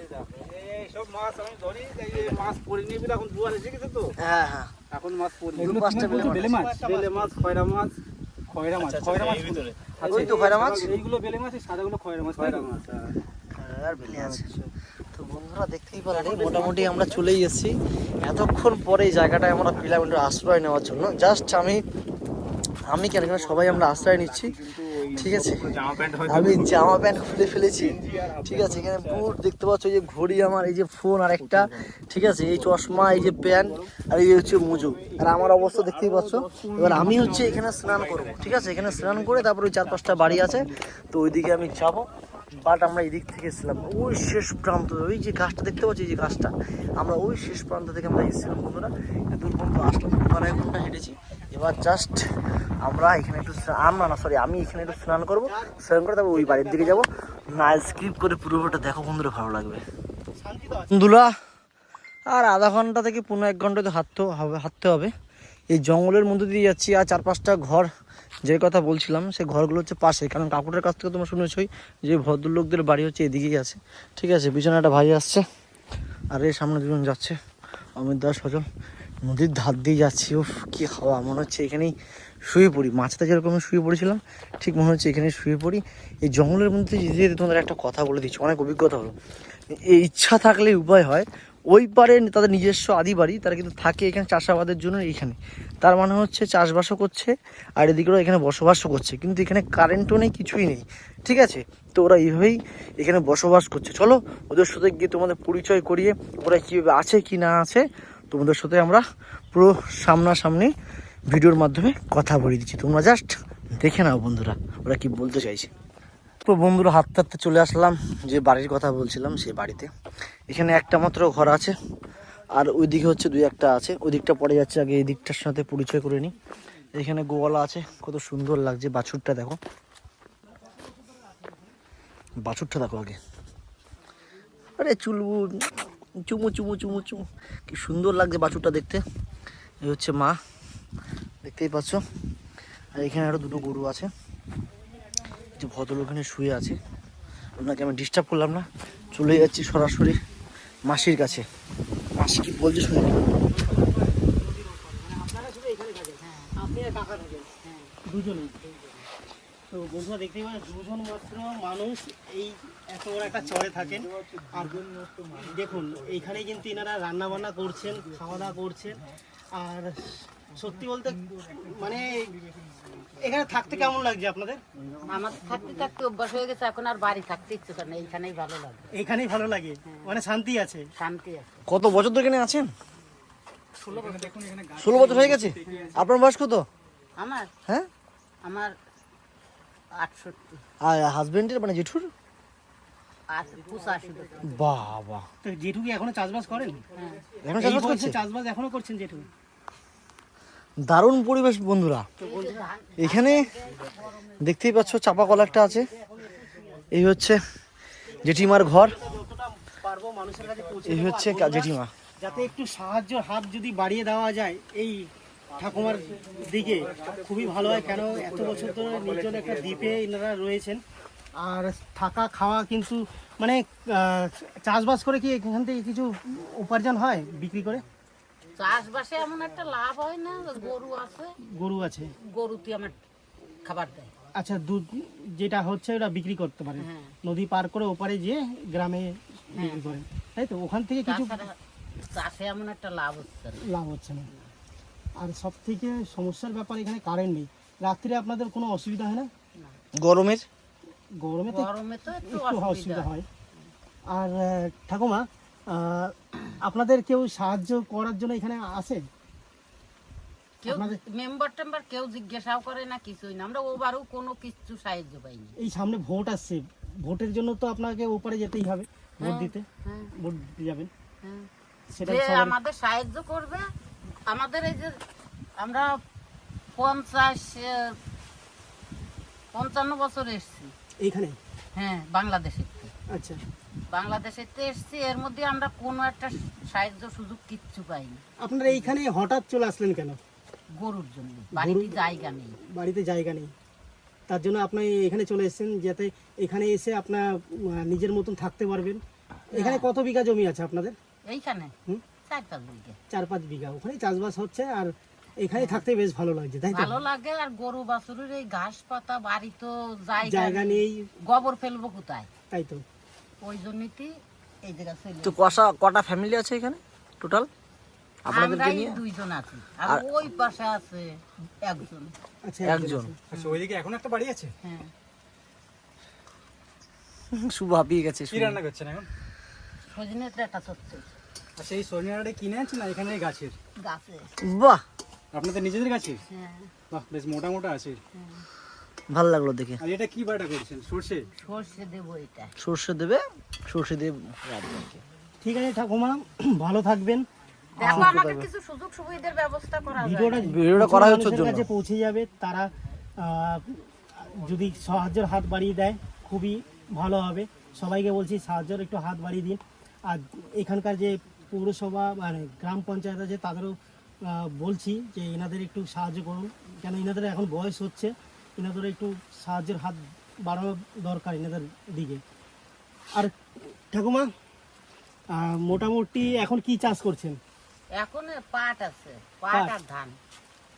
এই সব মাছ আমি ধরি, এই যে মাছ পড়ে নিয়ে এখন জোয়ার এসে গেছে তো, হ্যাঁ হ্যাঁ, এখন মাছ পড়ে। 2-5টা বেলে মাছ। বেলে মাছ, খয়রা মাছ। খয়রা মাছ, খয়রা মাছ ভিতরে। ওই তো খয়রা মাছ। এইগুলো বেলে মাছ, এই সাদাগুলো খয়রা মাছ। খয়রা মাছ, হ্যাঁ। আর বেলে আছে। তো বন্ধুরা দেখতেই পারেন, মোটামুটি আমরা চলেই এসেছি। এতক্ষণ পরে এই জায়গাটায় আমরা পেলাম একটু আশ্রয় নেওয়ার জন্য। জাস্ট আমি কেন, এখানে সবাই আমরা আশ্রয় নিচ্ছি। ঠিক আছে, জামা প্যান্ট আমি জামা প্যান্ট খুলে ফেলেছি। ঠিক আছে, এখানে বুট দেখতে পাচ্ছ, এই যে ঘড়ি আমার, এই যে ফোন আর একটা, ঠিক আছে, এই চশমা, এই যে প্যান্ট, আর এই হচ্ছে মুজো। আর আমার অবস্থা দেখতেই পাচ্ছ। এবার আমি হচ্ছে এখানে স্নান করবো। ঠিক আছে, এখানে স্নান করে তারপর ওই 4-5টা বাড়ি আছে, তো ওইদিকে আমি যাবো। বাট আমরা এদিক থেকে এসেছিলাম ওই শেষ প্রান্ত, ওই যে গাছটা দেখতে পাচ্ছি, এই যে গাছটা, আমরা ওই শেষ প্রান্ত থেকে আমরা এসেছিলাম বন্ধুরা। এত পর্যন্ত আসলাম, 2-2.5 ঘন্টা হেঁটেছি। এবার জাস্ট আমরা এখানে একটু আমি এখানে একটু স্নান করবো। স্নান করে তারপর ওই বাড়ির দিকে যাবো। না স্কিপ করে পুরোটা দেখো বন্ধুরা, ভালো লাগবে বন্ধুরা। আর আধা ঘন্টা থেকে 1.5 ঘন্টা তো হাঁটতে হবে। এই জঙ্গলের মধ্যে দিয়ে যাচ্ছি। আর 4-5টা ঘর, যে কথা বলছিলাম, সেই ঘরগুলো হচ্ছে পাশে। কারণ কাকুটার কাছ থেকে তোমরা শুনেছই যে ভদ্রলোকদের বাড়ি হচ্ছে এদিকেই আছে। ঠিক আছে, পিছনে একটা ভাই আসছে, আর এর সামনে দুজন যাচ্ছে, অমিত দাস সজল। নদীর ধার দিয়ে যাচ্ছি। উফ কি হাওয়া, মনে হচ্ছে এখানেই শুয়ে পড়ি। মাছটা যেরকম শুয়ে পড়েছিলাম, ঠিক মনে হচ্ছে এখানে শুয়ে পড়ি। এই জঙ্গলের মধ্যে যেতে যেতে তোমাদের একটা কথা বলে দিচ্ছি, অনেক অভিজ্ঞতা হলো। এই ইচ্ছা থাকলে উপায় হয়। ওই পারে তাদের নিজস্ব আদি বাড়ি, তারা কিন্তু থাকে এখানে চাষাবাদের জন্য এইখানে। তার মানে হচ্ছে চাষবাসও করছে, আর এদিকেও এখানে বসবাসও করছে। কিন্তু এখানে কারেন্টও নেই, কিছুই নেই। ঠিক আছে, তো ওরা এইভাবেই এখানে বসবাস করছে। চলো ওদের সাথে গিয়ে তোমাদের পরিচয় করিয়ে, ওরা কীভাবে আছে কি না আছে, তোমাদের সাথে আমরা পুরো সামনাসামনি ভিডিওর মাধ্যমে কথা বলে দিচ্ছি। তোমরা জাস্ট দেখে নাও বন্ধুরা ওরা কি বলতে চাইছে। তো বন্ধুরা হাঁটতে হাঁটতে চলে আসলাম যে বাড়ির কথা বলছিলাম, সেই বাড়িতে। এখানে একটা মাত্র ঘর আছে, আর ওইদিকে হচ্ছে 2-1টা আছে। ওই দিকটা পড়ে যাচ্ছে, আগে এই দিকটার সাথে পরিচয় করে নিই। এখানে গোয়ালা আছে, কত সুন্দর লাগছে। বাছুরটা দেখো, বাছুরটা দেখো আগে। আরে চুলবু চুমু চুমু চুমু চুমু, কি সুন্দর লাগছে বাছুরটা দেখতে। এই হচ্ছে মা, দেখতেই পাচ্ছ। আর এখানে আরও 2টো গরু আছে। যে ভদ্রলোক ওখানে শুয়ে আছে, আপনাকে আমি ডিস্টার্ব করলাম না, চলে যাচ্ছি সরাসরি মাসির কাছে। মাসি কি বলছে শুনে নিন। আপনারা শুধু এখানে থাকেন, আপনি আর কাকা থাকেন, দুজনেই। তো বন্ধুরা দেখতেই পাচ্ছেন, 2 জন মাত্র মানুষ এই এত বড় একটা চরে থাকেন। আর দেখুন এইখানে কিন্তু এনারা রান্না বান্না করছেন, খাওয়া দাওয়া করছেন। আর সত্যি বলতে মানে এখানে থাকতে কেমন লাগছে আপনাদের? আমার থাকতে থাকতে অভ্যাস হয়ে গেছে, এখন আর বাড়ি থাকতে ইচ্ছে করে না, এইখানেই ভালো লাগে, এইখানেই ভালো লাগে, মানে শান্তি আছে। শান্তি আছে। কত বছর ধরে এখানে আছেন? 16 বছর হয়ে গেছে। আপনার বয়স কত? আমার হ্যাঁ, আমার 68 আর হাজবেন্ডের মানে জেঠুর? 85 বছর। বাবা, তো জেঠু কি এখনো চাষবাস করেন? এখন এই চাষবাস বয়সে করছে? চাষবাস এখনো করছেন জেঠু? দারুণ পরিবেশ বন্ধুরা। এখানে দেখতেই পাচ্ছ চাপা কল একটা আছে। এই হচ্ছে জেঠিমার ঘর, যতটা পারবো মানুষের কাছে পৌঁছে এই দেবো। হচ্ছে আর বন্ধুরা, জেঠিমা। যাতে একটু সাহায্যের হাত যদি বাড়িয়ে দেওয়া যায় এই ঠাকুমার দিকে, খুবই ভালো হয়। কেন এত বছর ধরে নির্জন একটা দ্বীপে এনারা রয়েছেন, আর থাকা খাওয়া কিন্তু মানে চাষবাস করে কি এখান থেকে কিছু উপার্জন হয় বিক্রি করে? চাষবাসে এমন একটা লাভ হয় না, গরু আছে, গরু আছে, গরুতে আমার খাবার দেয়। আচ্ছা দুধ যেটা হচ্ছে ওটা বিক্রি করতে পারে, হ্যাঁ। নদী পার করে ওপারে গিয়ে গ্রামে বিক্রি করেন, তাই তো? ওখান থেকে কিছু তাছাড়া চাষে এমন একটা লাভ হচ্ছে না। লাভ হচ্ছে না। আর সব থেকে সমস্যার ব্যাপার এখানে কারেন্ট নেই। রাত্রে আপনাদের কোনো অসুবিধা হয় না? গরমের গরমে তো গরমে তো একটু একটু অসুবিধা অসুবিধা হয়। আর ঠাকুমা, আপনাদের কেউ সাহায্য করার জন্য এখানে আসে? কেউ আপনাদের- মেম্বার টেম্বার কেউ জিজ্ঞাসাও করে না, কিছুই না। আমরা ওবারও কোনো কিছু সাহায্য পাইনি। এই সামনে ভোট আসছে, ভোটের জন্য তো আপনাকে ওপারে যেতেই হবে ভোট দিতে, হ্যাঁ, ভোট দিতে যাবেন, হ্যাঁ। সেটা যে সবার- আমাদের সাহায্য করবে, আমাদের এই যে আমরা 55 বছর এসেছি, এইখানে। হ্যাঁ, বাংলাদেশের আচ্ছা, বাংলাদেশের এসেছি, এর মধ্যে আমরা কোনো একটা সাহায্য সুযোগ কিচ্ছু পাইনি। আপনারা এইখানে হঠাৎ চলে আসলেন কেন? গরুর জন্য বাড়িতে জায়গা নেই। বাড়িতে জায়গা নেই, তার জন্য আপনি এখানে চলে এসেছেন, যাতে এখানে এসে আপনার নিজের মতন থাকতে পারবেন। এখানে কত বিঘা জমি আছে আপনাদের? এইখানে হুম। 4-5 বিঘে 4-5 বিঘা। ওখানে চাষবাস হচ্ছে আর এখানে থাকতে বেশ ভালো লাগছে, তাই তো? ভালো লাগে। আর গরু বাছুরের এই ঘাস পাতা, বাড়ি তো জায়গা নেই, গোবর ফেলবো কোথায়? তাই তো। ওই জন্যই এই জায়গা চলে তো কটা ফ্যামিলি আছে এখানে টোটাল আপনাদেরকে আমরাই নিয়ে? 2 জন আছি, আর ওই পাশে আছে একজন। আচ্ছা, একজন। আচ্ছা ওইদিকে এখন একটা বাড়ি আছে? হ্যাঁ, শুভ হাঁপিয়ে গেছে কি রান্না করছেন এখন? সজনের ডাটা চচ্ছে আচ্ছা এই সজনাটা কিনে আনছেন না এখানে গাছের? গাছে। বাহ, আপনাদের নিজেদের গাছে? হ্যাঁ, বাহ বেশ মোটা মোটা আছে। ভাল লাগলো দেখে। আর এটা কি বাটা করছেন? সর্ষে? সর্ষে দেবো এটা। সর্ষে দেবে, সর্ষে দিয়ে রাখবেন। ঠিক আছে ঠাকুমা, ভালো থাকবেন। দেখো আমাকে কিছু সুযোগ সুবিধার ব্যবস্থা করা যায়। ভিডিওটা করা হচ্ছে মানুষের জন্য। কাছে পৌঁছে যাবে, তারা যদি সাহায্যের হাত বাড়িয়ে দেয় খুবই ভালো হবে। সবাইকে বলছি সাহায্যের একটু হাত বাড়িয়ে দিন। আর এখানকার যে পৌরসভা মানে গ্রাম পঞ্চায়েত আছে তাদেরও বলছি যে এনাদের একটু সাহায্য করুন, কেন এনাদের এখন বয়স হচ্ছে, এনাদের একটু সাহায্যের হাত বাড়ানো দরকার এনাদের দিকে। আর ঠাকুমা, মোটামুটি এখন কি চাষ করছেন? এখন পাট আছে, পাট আর ধান।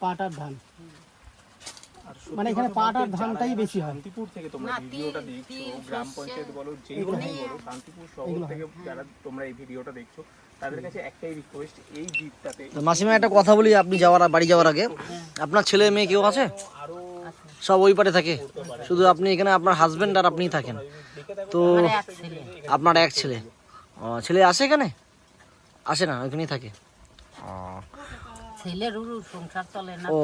পাট আর ধান, মানে এখানে পাট আর ধানটাই বেশি হয়। শান্তিপুর থেকে তোমরা না, ভিডিওটা তিল, দেখছো, তিল, গ্রাম সর্ষে, পঞ্চায়েত বলো যেই এগুলো রকমই হয়। বলো, শান্তিপুর শহর এগুলো থেকে যারা তোমরা এই ভিডিওটা দেখছো তাদের কাছে একটাই রিকোয়েস্ট, এই দ্বীপটাতে তো মাসিমা একটা কথা বলি, আপনি বাড়ি যাওয়ার আগে, আপনার ছেলে মেয়ে কেউ আছে? সব ওই পারে থাকে, শুধু আপনি এখানে আপনার হাজবেন্ড আর আপনিই থাকেন। তো আমার এক ছেলে। আপনার এক ছেলে, ছেলে আসে এখানে? আসে না, ওইখানেই থাকে। ছেলের সংসার চলে না ও, তো,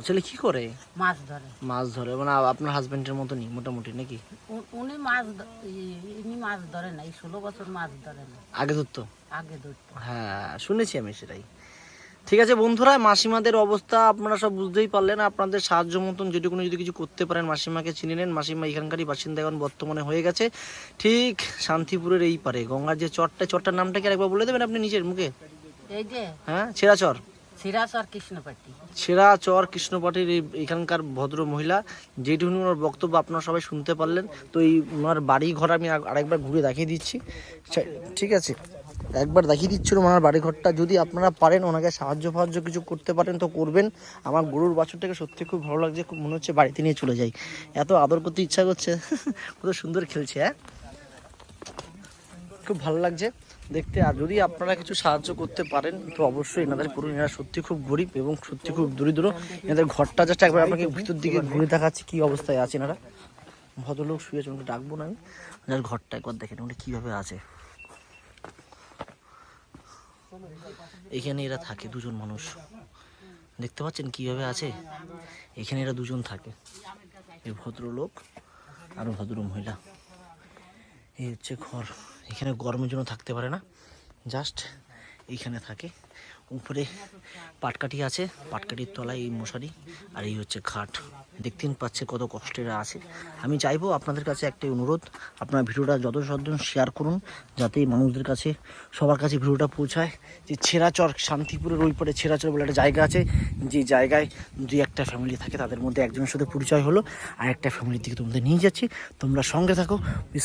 ছেলে কি করে? মাছ ধরে। মাছ ধরে, মানে আপনার হাজবেন্ডের মতনই মোটামুটি নাকি? উনি ইনি মাছ ধরে না, এই 16 বছর মাছ ধরে না, আগে ধরতো? আগে ধরতো। হ্যাঁ, শুনেছি আমি সেটাই। ঠিক আছে বন্ধুরা, মাসিমাদের অবস্থা আপনারা সব বুঝতেই পারলেন। আপনাদের সাহায্য মতন যেটুকুনি যদি কিছু করতে পারেন, মাসিমাকে চিনে নেন। মাসিমা এখানকারই বাসিন্দা এখন বর্তমানে হয়ে গেছে, ঠিক শান্তিপুরের এই পারে গঙ্গার যে চরটার নামটা কি আরেকবার বলে দেবেন আপনি নিজের মুখে? এই যে হ্যাঁ, ছেঁড়াচর। সিরাচর কৃষ্ণপাটি। ছেঁড়াচর কৃষ্ণপাটির এখানকার ভদ্র মহিলা, যেটুকুনি ওনার বক্তব্য আপনারা সবাই শুনতে পারলেন। তো এই ওনার বাড়ি ঘর আমি আরেকবার ঘুরে দেখিয়ে দিচ্ছি, ঠিক আছে? একবার দেখিয়ে দিচ্ছিল ওনার বাড়ি ঘরটা। যদি আপনারা পারেন ওনাকে সাহায্য কিছু করতে পারেন তো করবেন। আমার গরুর বাছুরটাকে সত্যি খুব ভালো লাগছে, খুব মনে হচ্ছে বাড়িতে নিয়ে চলে যাই, এত আদর করতে ইচ্ছা করছে। কত সুন্দর খেলছে, হ্যাঁ, খুব ভালো লাগছে দেখতে। আর যদি আপনারা কিছু সাহায্য করতে পারেন তো অবশ্যই এনাদের করুন। এনারা সত্যি খুব গরিব এবং সত্যি খুব দরিদ্র। এনাদের ঘরটা জাস্ট একবার আপনাকে ভিতর দিকে ঘুরে দেখাচ্ছি কী অবস্থায় আছে এনারা। ভদ্রলোক শুয়ে আছে, ওনাকে ডাকবো না আমি। এনার ঘরটা একবার দেখেন উনি কীভাবে আছে। এখানে এরা থাকে দুজন মানুষ, দেখতে পাচ্ছেন কীভাবে আছে। এখানে এরা দুজন থাকে, এই ভদ্রলোক আর ভদ্র মহিলা। এই হচ্ছে ঘর। এখানে গরমের জন্য থাকতে পারে না, জাস্ট এইখানে থাকে। উপরে পাটকাঠি আছে, পাটকাঠির তলায় এই মশারি, আর এই হচ্ছে খাট। দেখতেই পাচ্ছে কত কষ্টের আছে। আমি চাইবো আপনাদের কাছে একটাই অনুরোধ, আপনারা ভিডিওটা যত সাধ্য শেয়ার করুন, যাতে এই মানুষদের কাছে সবার কাছে ভিডিওটা পৌঁছায়। যে ছেঁড়াচর, শান্তিপুরের ওই পারে ছেঁড়াচর বলে একটা জায়গা আছে, যে জায়গায় 2-1টা ফ্যামিলি থাকে, তাদের মধ্যে একজনের সাথে পরিচয় হলো, আর একটা ফ্যামিলির দিকে তোমাদের নিয়ে যাচ্ছি। তোমরা সঙ্গে থাকো,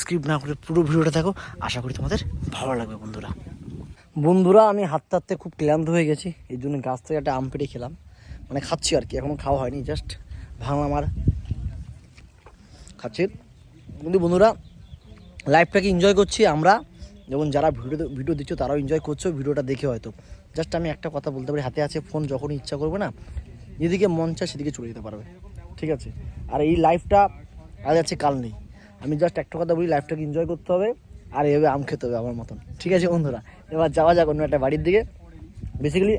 স্ক্রিপ্ট না করে পুরো ভিডিওটা থাকো, আশা করি তোমাদের ভালো লাগবে। বন্ধুরা আমি হাঁটতে হাঁটতে খুব ক্লান্ত হয়ে গেছি, এই জন্য গাছ থেকে একটা আম পেড়ে খেলাম, মানে খাচ্ছি আর কি, এখনও খাওয়া হয়নি, জাস্ট ভাঙলাম আর খাচ্ছি। কিন্তু বন্ধুরা লাইফটাকে এনজয় করছি আমরা, যেমন যারা ভিডিও দিচ্ছ তারাও এনজয় করছো ভিডিওটা দেখে। হয়তো জাস্ট আমি একটা কথা বলতে পারি, হাতে আছে ফোন, যখনই ইচ্ছা করবে না, যেদিকে মন চায় সেদিকে চলে যেতে পারবে, ঠিক আছে। আর এই লাইফটা আজ আছে কাল নেই, আমি জাস্ট একটা কথা বলি, লাইফটাকে এনজয় করতে হবে আর এভাবে আম খেতে হবে আমার মতন, ঠিক আছে বন্ধুরা। এবার যাওয়া যাক অন্য একটা বাড়ির দিকে। বেসিক্যালি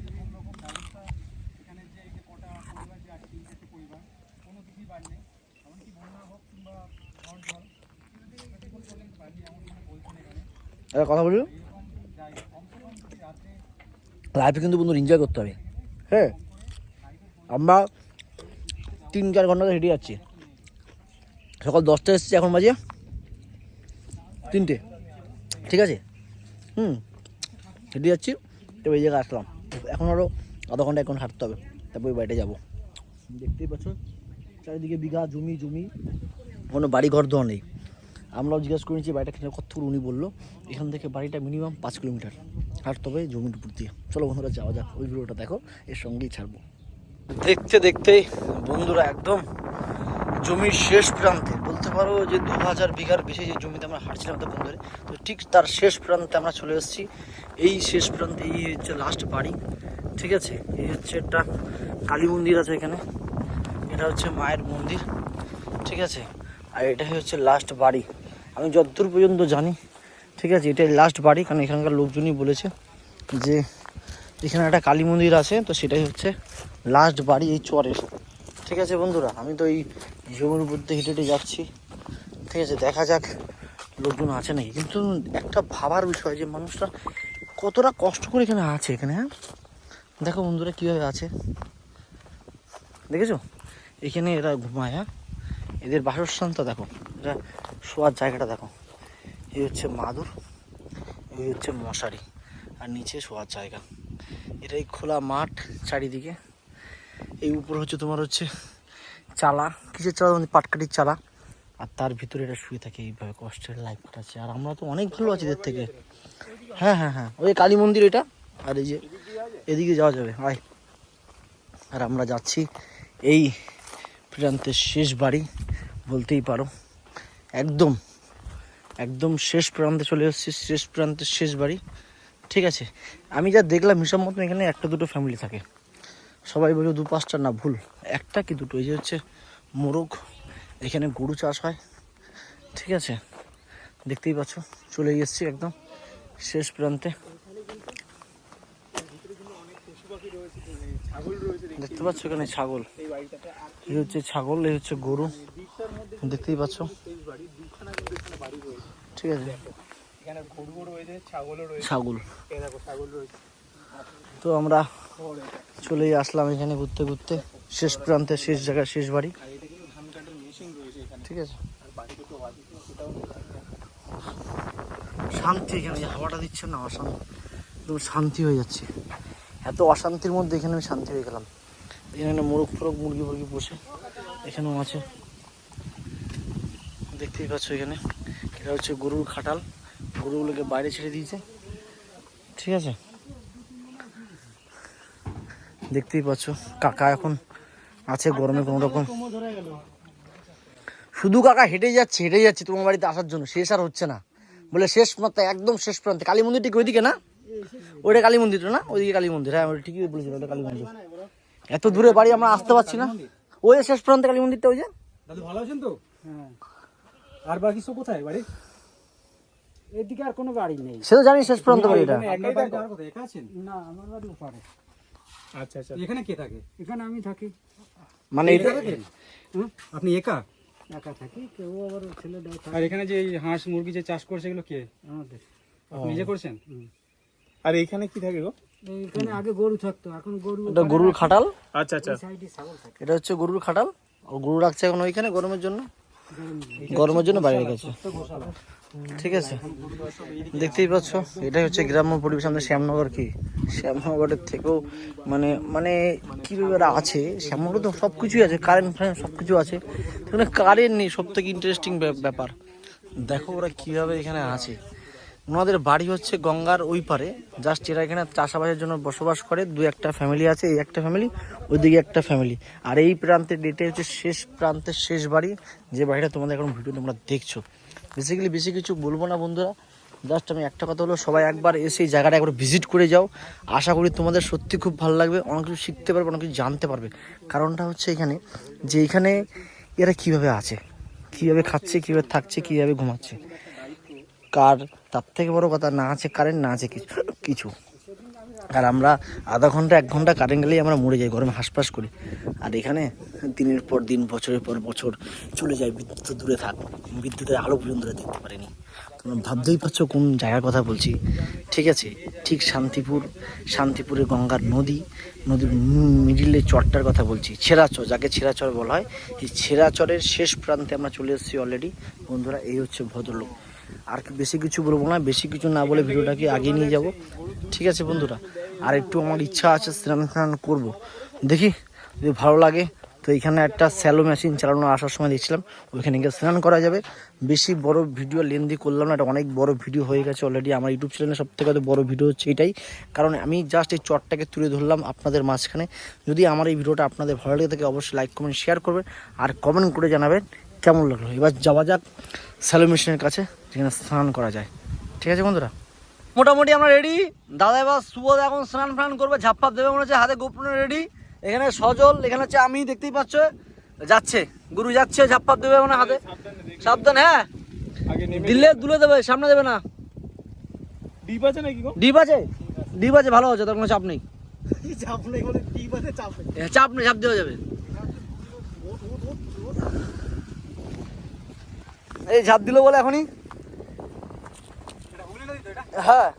একটা কথা বলি, লাইফে কিন্তু বন্ধু এনজয় করতে হবে। হ্যাঁ, আমরা 3-4 ঘন্টা হেঁটে যাচ্ছি, সকাল 10টায় এসেছি, এখন বাজে 3টে, ঠিক আছে। হেঁটে যাচ্ছি, তো এই জায়গায় আসলাম, এখন আরও আধা ঘন্টা 1 ঘন্টা হাঁটতে হবে, তারপর ওই বাড়িতে যাবো। দেখতেই পাচ্ছ চারিদিকে বিঘা জমি, কোনো বাড়ি ঘর দোয়া নেই। আমরাও জিজ্ঞাসা করেছি বাড়িটা কিনে কত দূর, উনি বললো এখান থেকে বাড়িটা মিনিমাম 5 কিলোমিটার হাঁটতে হবে জমির উপর দিয়ে। চলো বন্ধুরা যাওয়া যাক, ওই ভিডিওটা দেখো, এর সঙ্গেই ছাড়বো। দেখতে দেখতেই বন্ধুরা একদম জমির শেষ প্রান্তে, বলতে পারো যে 2000 বিঘার বেশি যে জমিতে আমরা হাঁটছিলাম তো বন্ধুরা, তো ঠিক তার শেষ প্রান্তে আমরা চলে এসেছি। এই শেষ প্রান্তে এই হচ্ছে লাস্ট বাড়ি, ঠিক আছে। এই হচ্ছে একটা কালী মন্দির আছে এখানে, এটা হচ্ছে মায়ের মন্দির, ঠিক আছে। আর এটাই হচ্ছে লাস্ট বাড়ি, আমি যতদূর পর্যন্ত জানি, ঠিক আছে, এটাই লাস্ট বাড়ি। কারণ এখানকার লোকজনই বলেছে যে এখানে একটা কালী মন্দির আছে, তো সেটাই হচ্ছে লাস্ট বাড়ি এই চরের, ঠিক আছে বন্ধুরা। আমি তো এই জমির উপর দিয়ে হেঁটে হেঁটে যাচ্ছি, ঠিক আছে, দেখা যাক লোকজন আছে নাকি। কিন্তু একটা ভাবার বিষয় যে মানুষরা কতটা কষ্ট করে এখানে আছে, এখানে। হ্যাঁ দেখো বন্ধুরা কীভাবে আছে, দেখেছো, এখানে এরা ঘুমায়। হ্যাঁ, এদের বাসস্থানটা দেখো, এরা শোয়ার জায়গাটা দেখো, এই হচ্ছে মাদুর, এই হচ্ছে মশারি, আর নিচে শোয়ার জায়গা। এটাই খোলা মাঠ চারিদিকে। এই উপর হচ্ছে তোমার হচ্ছে চালা, কিসের চালা, মানে পাটকাঠির চালা, আর তার ভিতরে এটা শুয়ে থাকে, এইভাবে কষ্টের লাইফ কাটাচ্ছে। আর আমরা তো অনেক ভালো আছি এদের থেকে। হ্যাঁ, ওই কালী মন্দির এটা, আর এই যে এদিকে যাওয়া যাবে, আয়। আর আমরা যাচ্ছি এই প্রান্তের শেষ বাড়ি বলতেই পারো, একদম শেষ প্রান্তে চলে এসেছি, শেষ প্রান্তের শেষ বাড়ি, ঠিক আছে। আমি যা দেখলাম হিসাব মতন এখানে 1-2 ফ্যামিলি থাকে, সবাই বলে 2-5টা, না ভুল, 1টা কি 2টো। এই যে হচ্ছে মোরগ, এখানে গরু চাষ হয়, ঠিক আছে। দেখতেই পাচ্ছ চলে এসেছি একদম শেষ প্রান্তে, দেখতে পাচ্ছ এখানে ছাগল, এই হচ্ছে ছাগল, এই হচ্ছে গরু, দেখতেই পাচ্ছ, ঠিক আছে। ছাগল, তো আমরা চলেই আসলাম এখানে ঘুরতে ঘুরতে, শেষ প্রান্তে শেষ জায়গায় শেষ বাড়ি, ঠিক আছে। শান্তি, এখানে হাওয়াটা দিচ্ছে না, অশান্তি, একদম শান্তি হয়ে যাচ্ছে। এত অশান্তির মধ্যে এখানে আমি শান্তি হয়ে গেলাম। এখানে মুরগি বসে এখানেও আছে, দেখতেই পাচ্ছ। এখানে এটা হচ্ছে গরুর খাটাল, গরুগুলোকে বাইরে ছেড়ে দিয়েছে, ঠিক আছে। দেখতেই পাচ্ছ কাকা এখন আছে গরমে কোনো রকম, শুধু কাকা হেঁটে যাচ্ছে তোমার বাড়িতে আসার জন্য, শেষ আর হচ্ছে না বলে, শেষ মাত্রা একদম শেষ প্রান্তে। কালী মন্দির ঠিক ওইদিকে না, ওইটা কালী মন্দিরটা না, ওইদিকে কালী মন্দির। হ্যাঁ ঠিকই বলেছিল, ওটা কালী মন্দির। এত দূরে বাড়ি আমরা আসতে পারছি না, ওই শেষ প্রান্তে কালী মন্দিরটা, ওই যে। দাদু ভালো আছেন তো? হ্যাঁ। আর বাকি সব কোথায় বাড়ি? এদিকে আর কোনো বাড়ি নেই, সে তো জানি শেষ প্রান্ত বাড়ি এটা। একা আছেন? না আমার বাড়ি ওপারে। আচ্ছা, এখানে কে থাকে? এখানে আমি থাকি। মানে এটা আপনি একা থাকি, কেউ আবার ছেলে দেয়। আর এখানে যে হাঁস মুরগি যে চাষ করছে এগুলো কে? আমাদের। আপনি নিজে করছেন? আর এইখানে কি থাকে গো? এখানে আগে গরু থাকতো, এখন গরু এটা গরুর খাটাল, আচ্ছা আচ্ছা সাইডে ছাগল থাকে। এটা হচ্ছে গরুর খাটাল। আর গরু রাখছে এখন ওইখানে গরমের জন্য, গরমের জন্য বাইরে রেখেছে। ঠিক আছে, দেখতেই পাচ্ছ এটাই হচ্ছে গ্রাম্য পরিবেশ। আমাদের শ্যামনগর কি, শ্যামনগরের থেকেও মানে মানে কীভাবে আছে, শ্যামনগরে তো সব কিছুই আছে, কারেন্ট ফারেন্ট সব কিছু আছে, এখানে কারেন্ট নেই। সব থেকে ইন্টারেস্টিং ব্যাপার দেখো ওরা কীভাবে এখানে আছে। ওনাদের বাড়ি হচ্ছে গঙ্গার ওই পারে, জাস্ট এরা এখানে চাষাবাসের জন্য বসবাস করে। দু একটা ফ্যামিলি আছে, এই একটা ফ্যামিলি, ওইদিকে একটা ফ্যামিলি। আর এই প্রান্তের ডেটে হচ্ছে শেষ প্রান্তের শেষ বাড়ি, যে বাড়িটা তোমাদের এখন ভিডিও তোমরা দেখছো। বেসিক্যালি বেশি কিছু বলবো না বন্ধুরা, জাস্ট আমি একটা কথা হলো, সবাই একবার এসে এই জায়গাটা একবার ভিজিট করে যাও। আশা করি তোমাদের সত্যি খুব ভালো লাগবে, অনেক কিছু শিখতে পারবে, অনেক কিছু জানতে পারবে। কারণটা হচ্ছে এখানে যে এখানে এরা কীভাবে আছে, কীভাবে খাচ্ছে, কীভাবে থাকছে, কীভাবে ঘুমাচ্ছে, কার তার থেকে বড় কথা না আছে কারেন্ট, না আছে কিছু। আর আমরা আধা ঘন্টা 1 ঘন্টা কারেন্ট গেলেই আমরা মরে যাই, গরমে হাঁসফাঁস করি। আর এখানে দিনের পর দিন, বছরের পর বছর চলে যায়, বিদ্যুৎ দূরে থাক, বিদ্যুতের আলো পর্যন্ত দেখতে পারিনি। তোমরা ভাবতেই পারছো কোন জায়গার কথা বলছি। ঠিক আছে, ঠিক শান্তিপুরের গঙ্গার নদীর মিডিলে চরটার কথা বলছি, ছেঁড়াচর, যাকে ছেঁড়াচর বলা হয়। এই ছেঁড়াচরের শেষ প্রান্তে আমরা চলে এসেছি অলরেডি বন্ধুরা। এই হচ্ছে ভদ্রলোক। আর বেশি কিছু বলবো না, বেশি কিছু না বলে ভিডিওটাকে আগিয়ে নিয়ে যাব। ঠিক আছে বন্ধুরা, আর একটু আমার ইচ্ছা আছে স্নান করবো, দেখি যদি ভালো লাগে তো এখানে একটা স্যালো মেশিন চালানো আসার সময় দেখছিলাম, ওইখানে গিয়ে স্নান করা যাবে। বেশি বড় ভিডিও লেন্দি করলাম না, এটা অনেক বড় ভিডিও হয়ে গেছে অলরেডি। আমার ইউটিউব চ্যানেলে সবথেকে বড় ভিডিও হচ্ছে এটাই, কারণ আমি জাস্ট এই চটটাকে তুলে ধরলাম আপনাদের মাঝখানে। যদি আমার এই ভিডিওটা আপনাদের ভালো লেগে থাকে অবশ্যই লাইক কমেন্ট শেয়ার করবেন, আর কমেন্ট করে জানাবেন কেমন লাগলো। এবার যাওয়া যাক স্যালো মেশিনের কাছে, যেখানে স্নান করা যায়। ঠিক আছে বন্ধুরা, মোটামুটি আমরা রেডি। দাদা এবার সুবোধ এখন স্নান করবে, ঝাপ্পাপ দেবে মনে হচ্ছে, হাতে গোপনে রেডি। এখানে সজল, এখানে হচ্ছে আমি, দেখতেই পাচ্ছ যাচ্ছে, গুরু যাচ্ছে, ঝাপ্পাপ দেবে মানে হাতে, সাবধান। হ্যাঁ, দিলে দুলে দেবে, সামনে দেবে না। ডিপ আছে নাকি গো? ডিপ আছে, ভালো আছে, তার কোনো চাপ নেই। চাপ নেই বলে কি বাজে চাপ নেই। চাপ নেই, চাপ দেওয়া যাবে। এই ঝাঁপ দিল বলে এখনই। হ্যাঁ,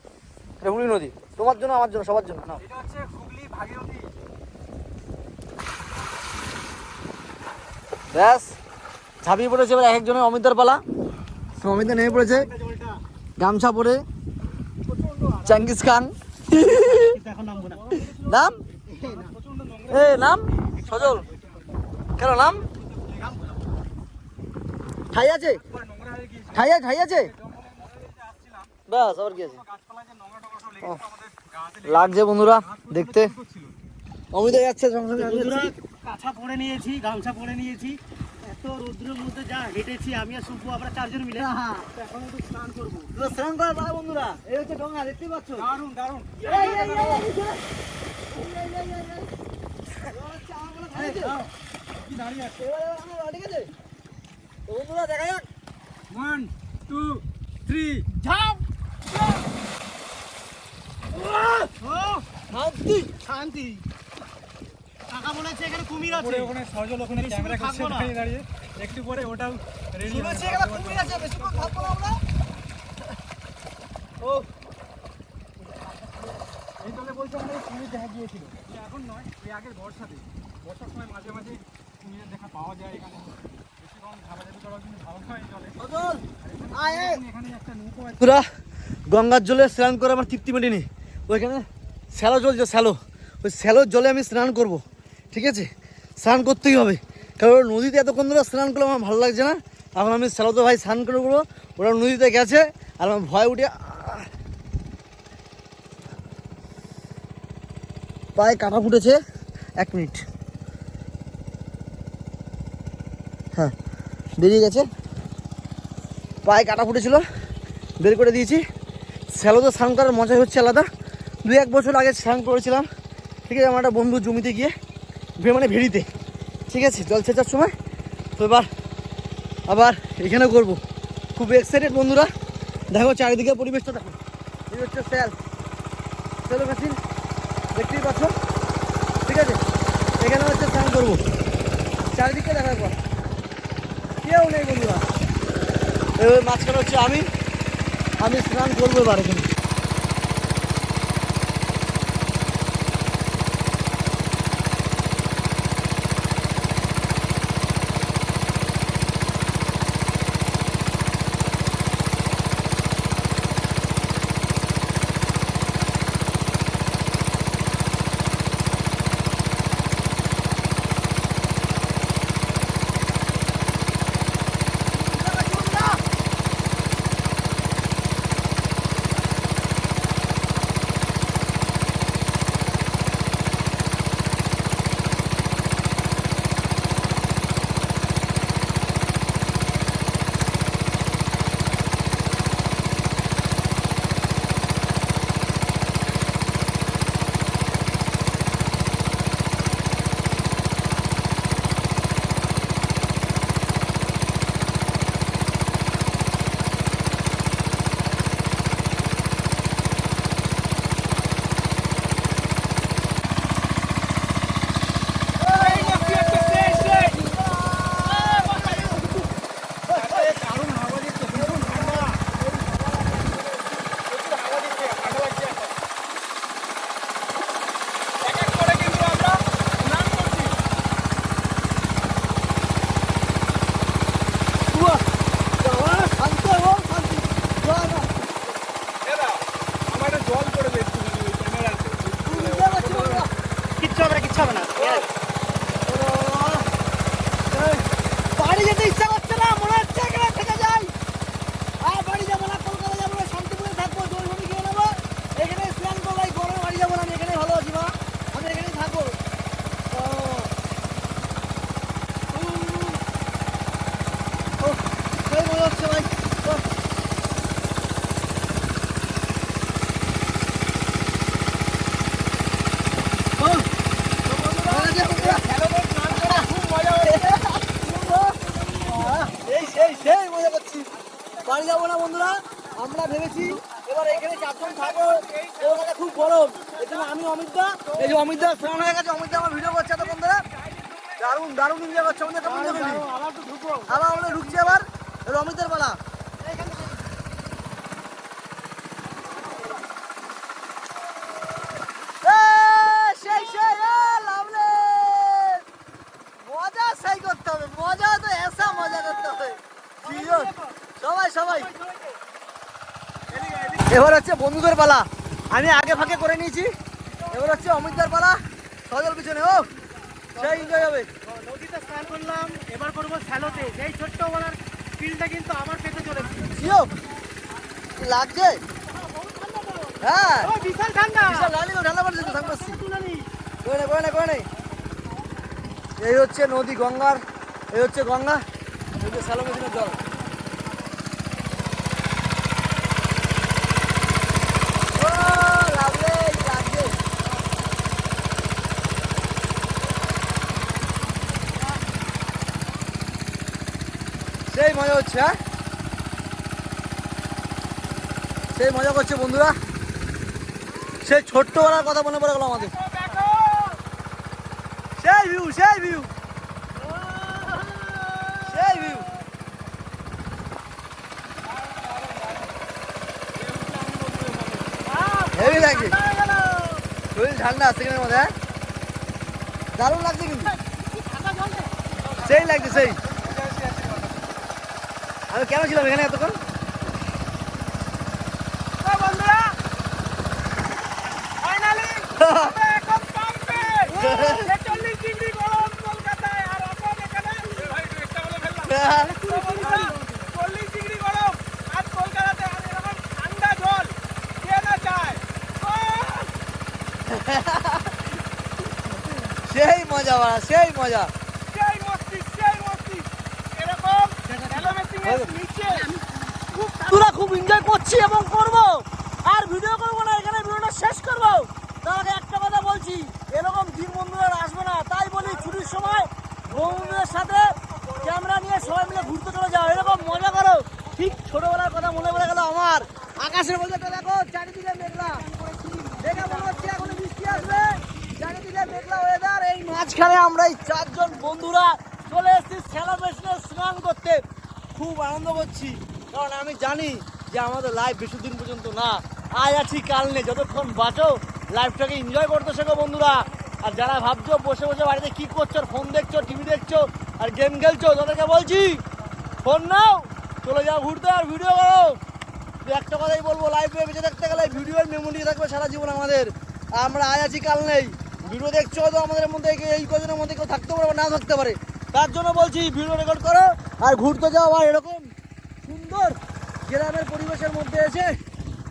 এটা হুগলি নদী, তোমার জন্য, আমার জন্য, সবার জন্য। না, এটা হচ্ছে হুগলি ভাগীরথী। ব্যাস ঝাঁপিয়ে পড়েছে এবার এক একজনের। অমিতার পালা, অমিতা নেমে পড়েছে গামছা পরে, চাঙ্গিস খান। এখন নামবো না। নাম নাম সজল, কেন নাম? ঠাই আছে, ঠাই আছে, ব্যাস আবার কি আছে। লাগছে বন্ধুরা দেখতে, অমিতা যাচ্ছে সঙ্গে সঙ্গে। বন্ধুরা কাঁচা পরে নিয়েছি, গামছা পরে নিয়েছি, এত রোদ্রের মধ্যে যা হেঁটেছি আমি আর শুভু, আমরা 4 জন মিলে। এখন একটু স্নান করবো। স্নান করার পালা বন্ধুরা, এই হচ্ছে ডোঙা, দেখতেই পাচ্ছ। দারুণ দারুণ। বন্ধুরা দেখা যাক, 1 2 3 ঝাপ। শান্তি। শান্তি। কাকা বলেছে এখানে কুমির আছে। পরে ওখানে সজল ওখানে ক্যামেরা করছে দাঁড়িয়ে, একটু পরে ওটাও রেডি হবে। শুনেছি এখানে কুমির আছে, বেশিক্ষণ থাকবো না আমরা। ও এই তলে বলছে আমাদের কুমির দেখা গিয়েছিল, এখন নয়, ওই আগের বর্ষার সময় মাঝে মাঝে কুমিরের দেখা পাওয়া যায় এখানে। বেশি কম ঝাপাঝাপি করার জন্য ভালো নয় জলে। সজল আয়। এখানে একটা নৌকো আছে। পুরা গঙ্গার জলে স্নান করে আমার তৃপ্তি মেটেনি। ওইখানে স্যালো চলছে, ওই স্যালোর জলে আমি স্নান করব। ঠিক আছে, স্নান করতেই হবে, কারণ নদীতে এতক্ষণ ধরে স্নান করলে আমার ভালো লাগছে না। এখন আমি স্যালোতে ভাই স্নান করবো, ওরা নদীতে গেছে আর আমার ভয় উঠে পায়ে কাটা ফুটেছে। 1 মিনিট, হ্যাঁ বেরিয়ে গেছে, পায়ে কাটা ফুটেছিল, বের করে দিয়েছি। স্যালোতে স্নান করার মজাই হচ্ছে আলাদা। 2-1 বছর আগে স্নান করেছিলাম, ঠিক আছে, আমার একটা বন্ধু জমিতে গিয়ে, মানে ভেড়িতে, ঠিক আছে, জল ছেঁচার সময়। তো এবার আবার এখানে করব, খুব এক্সাইটেড বন্ধুরা। দেখো চারিদিকে পরিবেশটা দেখো, এই হচ্ছে স্যালো মেশিন, দেখতেই পাচ্ছ। ঠিক আছে, এখানে হচ্ছে স্নান করবো, চারিদিকে দেখার পর কেউ নেই বন্ধুরা। এবার মাঝখানে হচ্ছে আমি স্নান করবো এবার এখানে। সেই মজা করছি। বাড়ি যাবো না বন্ধুরা, আমরা ভেবেছি এবার এখানে 4 জন থাকবো। কলকাতা খুব গরম, এখানে আমি অমিতদা, এই যে অমিতদা স্নান হয়ে গেছে, অমিতদা আমার ভিডিও করছে তো বন্ধুরা। দারুণ দারুণ এনজয় করছে আমাদের, কেমন যাবে আবার আমরা ঢুকছি আবার অমিতদার পালা। মজা সেই করতে হবে, মজা তো এসা মজা করতে হবে সবাই সবাই। এবার হচ্ছে বন্ধুদের পালা, আমি আগে ফাঁকে করে নিয়েছি। এবার হচ্ছে অমিতদার পালা, সজল পিছনে। ও সেই এনজয় হবে। নদীতে স্নান করলাম, এবার করবো স্যালোতে। যেই ছোট্ট বলার ফিলটা কিন্তু আমার পেতে চলেছে। জিও কি লাগছে? হ্যাঁ ও বিশাল ঠান্ডা, বিশাল লালি ঠান্ডা পড়ছে তো, থাক বসছি। তুলে নি। করে নে। এই হচ্ছে নদী গঙ্গার, এই হচ্ছে গঙ্গা, এই যে স্যালো মেশিনের জল। ও লাগবে লাগবে। সেই মজা হচ্ছে, হ্যাঁ সেই মজা করছে বন্ধুরা। সেই ছোট্টবেলার কথা মনে পড়ে গেল আমাদের। সেই ভিউ সেই ভিউ সেই ভিউ। হেভি লাগছে, শরীর ঠান্ডা আসছে কিনা মধ্যে, দারুণ লাগছে কিন্তু, সেই লাগছে সেই। আমি কেন ছিলাম এখানে এতক্ষণ? বন্ধুরা ফাইনালি এখন পাম্পে 46 ডিগ্রি গরম কলকাতায়, আর এখন এখানে ভাই একটা বলে ফেললাম 40 ডিগ্রি গরম আর কলকাতাতে, আর এরকম ঠান্ডা জল কে না চায়। সেই মজা বাড়া, সেই মজা। সেই মস্তি এরকম হ্যালো মেসিং এর নিচে তোরা খুব এনজয় করছি এবং করবো, আর ভিডিও করবো না, এখানে ভিডিওটা শেষ করবো। তার আগে একটা কথা বলছি, এরকম দিন বন্ধুরা আর আসবে না। তাই বলি ছুটির সময় বন্ধুদের সাথে ক্যামেরা নিয়ে সবাই মিলে ঘুরতে চলে যাও, এরকম মজা করো। ঠিক ছোটবেলার কথা মনে পড়ে গেল আমার। আকাশের মধ্যে দেখো, চারিদিকে মেঘলা, দেখে মনে হচ্ছে এখন বৃষ্টি আসবে, চারিদিকে মেঘলা ওয়েদার। এই মাঝখানে আমরা এই 4 জন বন্ধুরা চলে এসেছি স্যালো মেশিনে স্নান করতে। খুব আনন্দ করছি, কারণ আমি জানি যে আমাদের লাইফ বেশি দিন পর্যন্ত না, আজ আছি কাল নেই। যতক্ষণ বাঁচো লাইফটাকে এনজয় করতে শেখো বন্ধুরা। আর যারা ভাবছো বসে বসে বাড়িতে কী করছো, ফোন দেখছো, টিভি দেখছো আর গেম খেলছো, তাদেরকে বলছি ফোন নাও, চলে যাও ঘুরতে আর ভিডিও করো। একটা কথাই বলবো, লাইফে বেঁচে থাকতে গেলে ভিডিওর মেমোরি থাকবে সারা জীবন আমাদের। আমরা আজ আছি কাল নেই, ভিডিও দেখছো তো আমাদের মধ্যে এই কজনের মধ্যে কেউ থাকতে পারে বা না থাকতে পারে। তার জন্য বলছি ভিডিও রেকর্ড করো আর ঘুরতে যাও, আর এরকম সুন্দর গ্রামের পরিবেশের মধ্যে এসে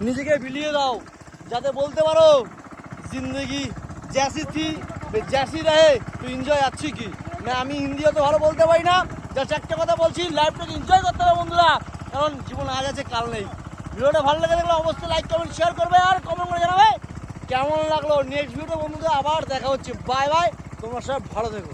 নিজেকে বিলিয়ে দাও, যাতে বলতে পারো জিন্দগি জ্যাসি থি জ্যাসি রহে, তুই এনজয় আছি কি না। আমি হিন্দিও তো ভালো বলতে পারি না, জাস্ট একটা কথা বলছি, লাইফটাকে এনজয় করতে হবে বন্ধুরা, কারণ জীবন আজ আছে কাল নেই। ভিডিওটা ভালো লেগে থাকলে অবশ্যই লাইক কমেন্ট শেয়ার করবে আর কমেন্ট করে জানাবে কেমন লাগলো। নেক্সট ভিডিও বন্ধুদের আবার দেখা হচ্ছে। বাই বাই, তোমরা সব ভালো থেকো।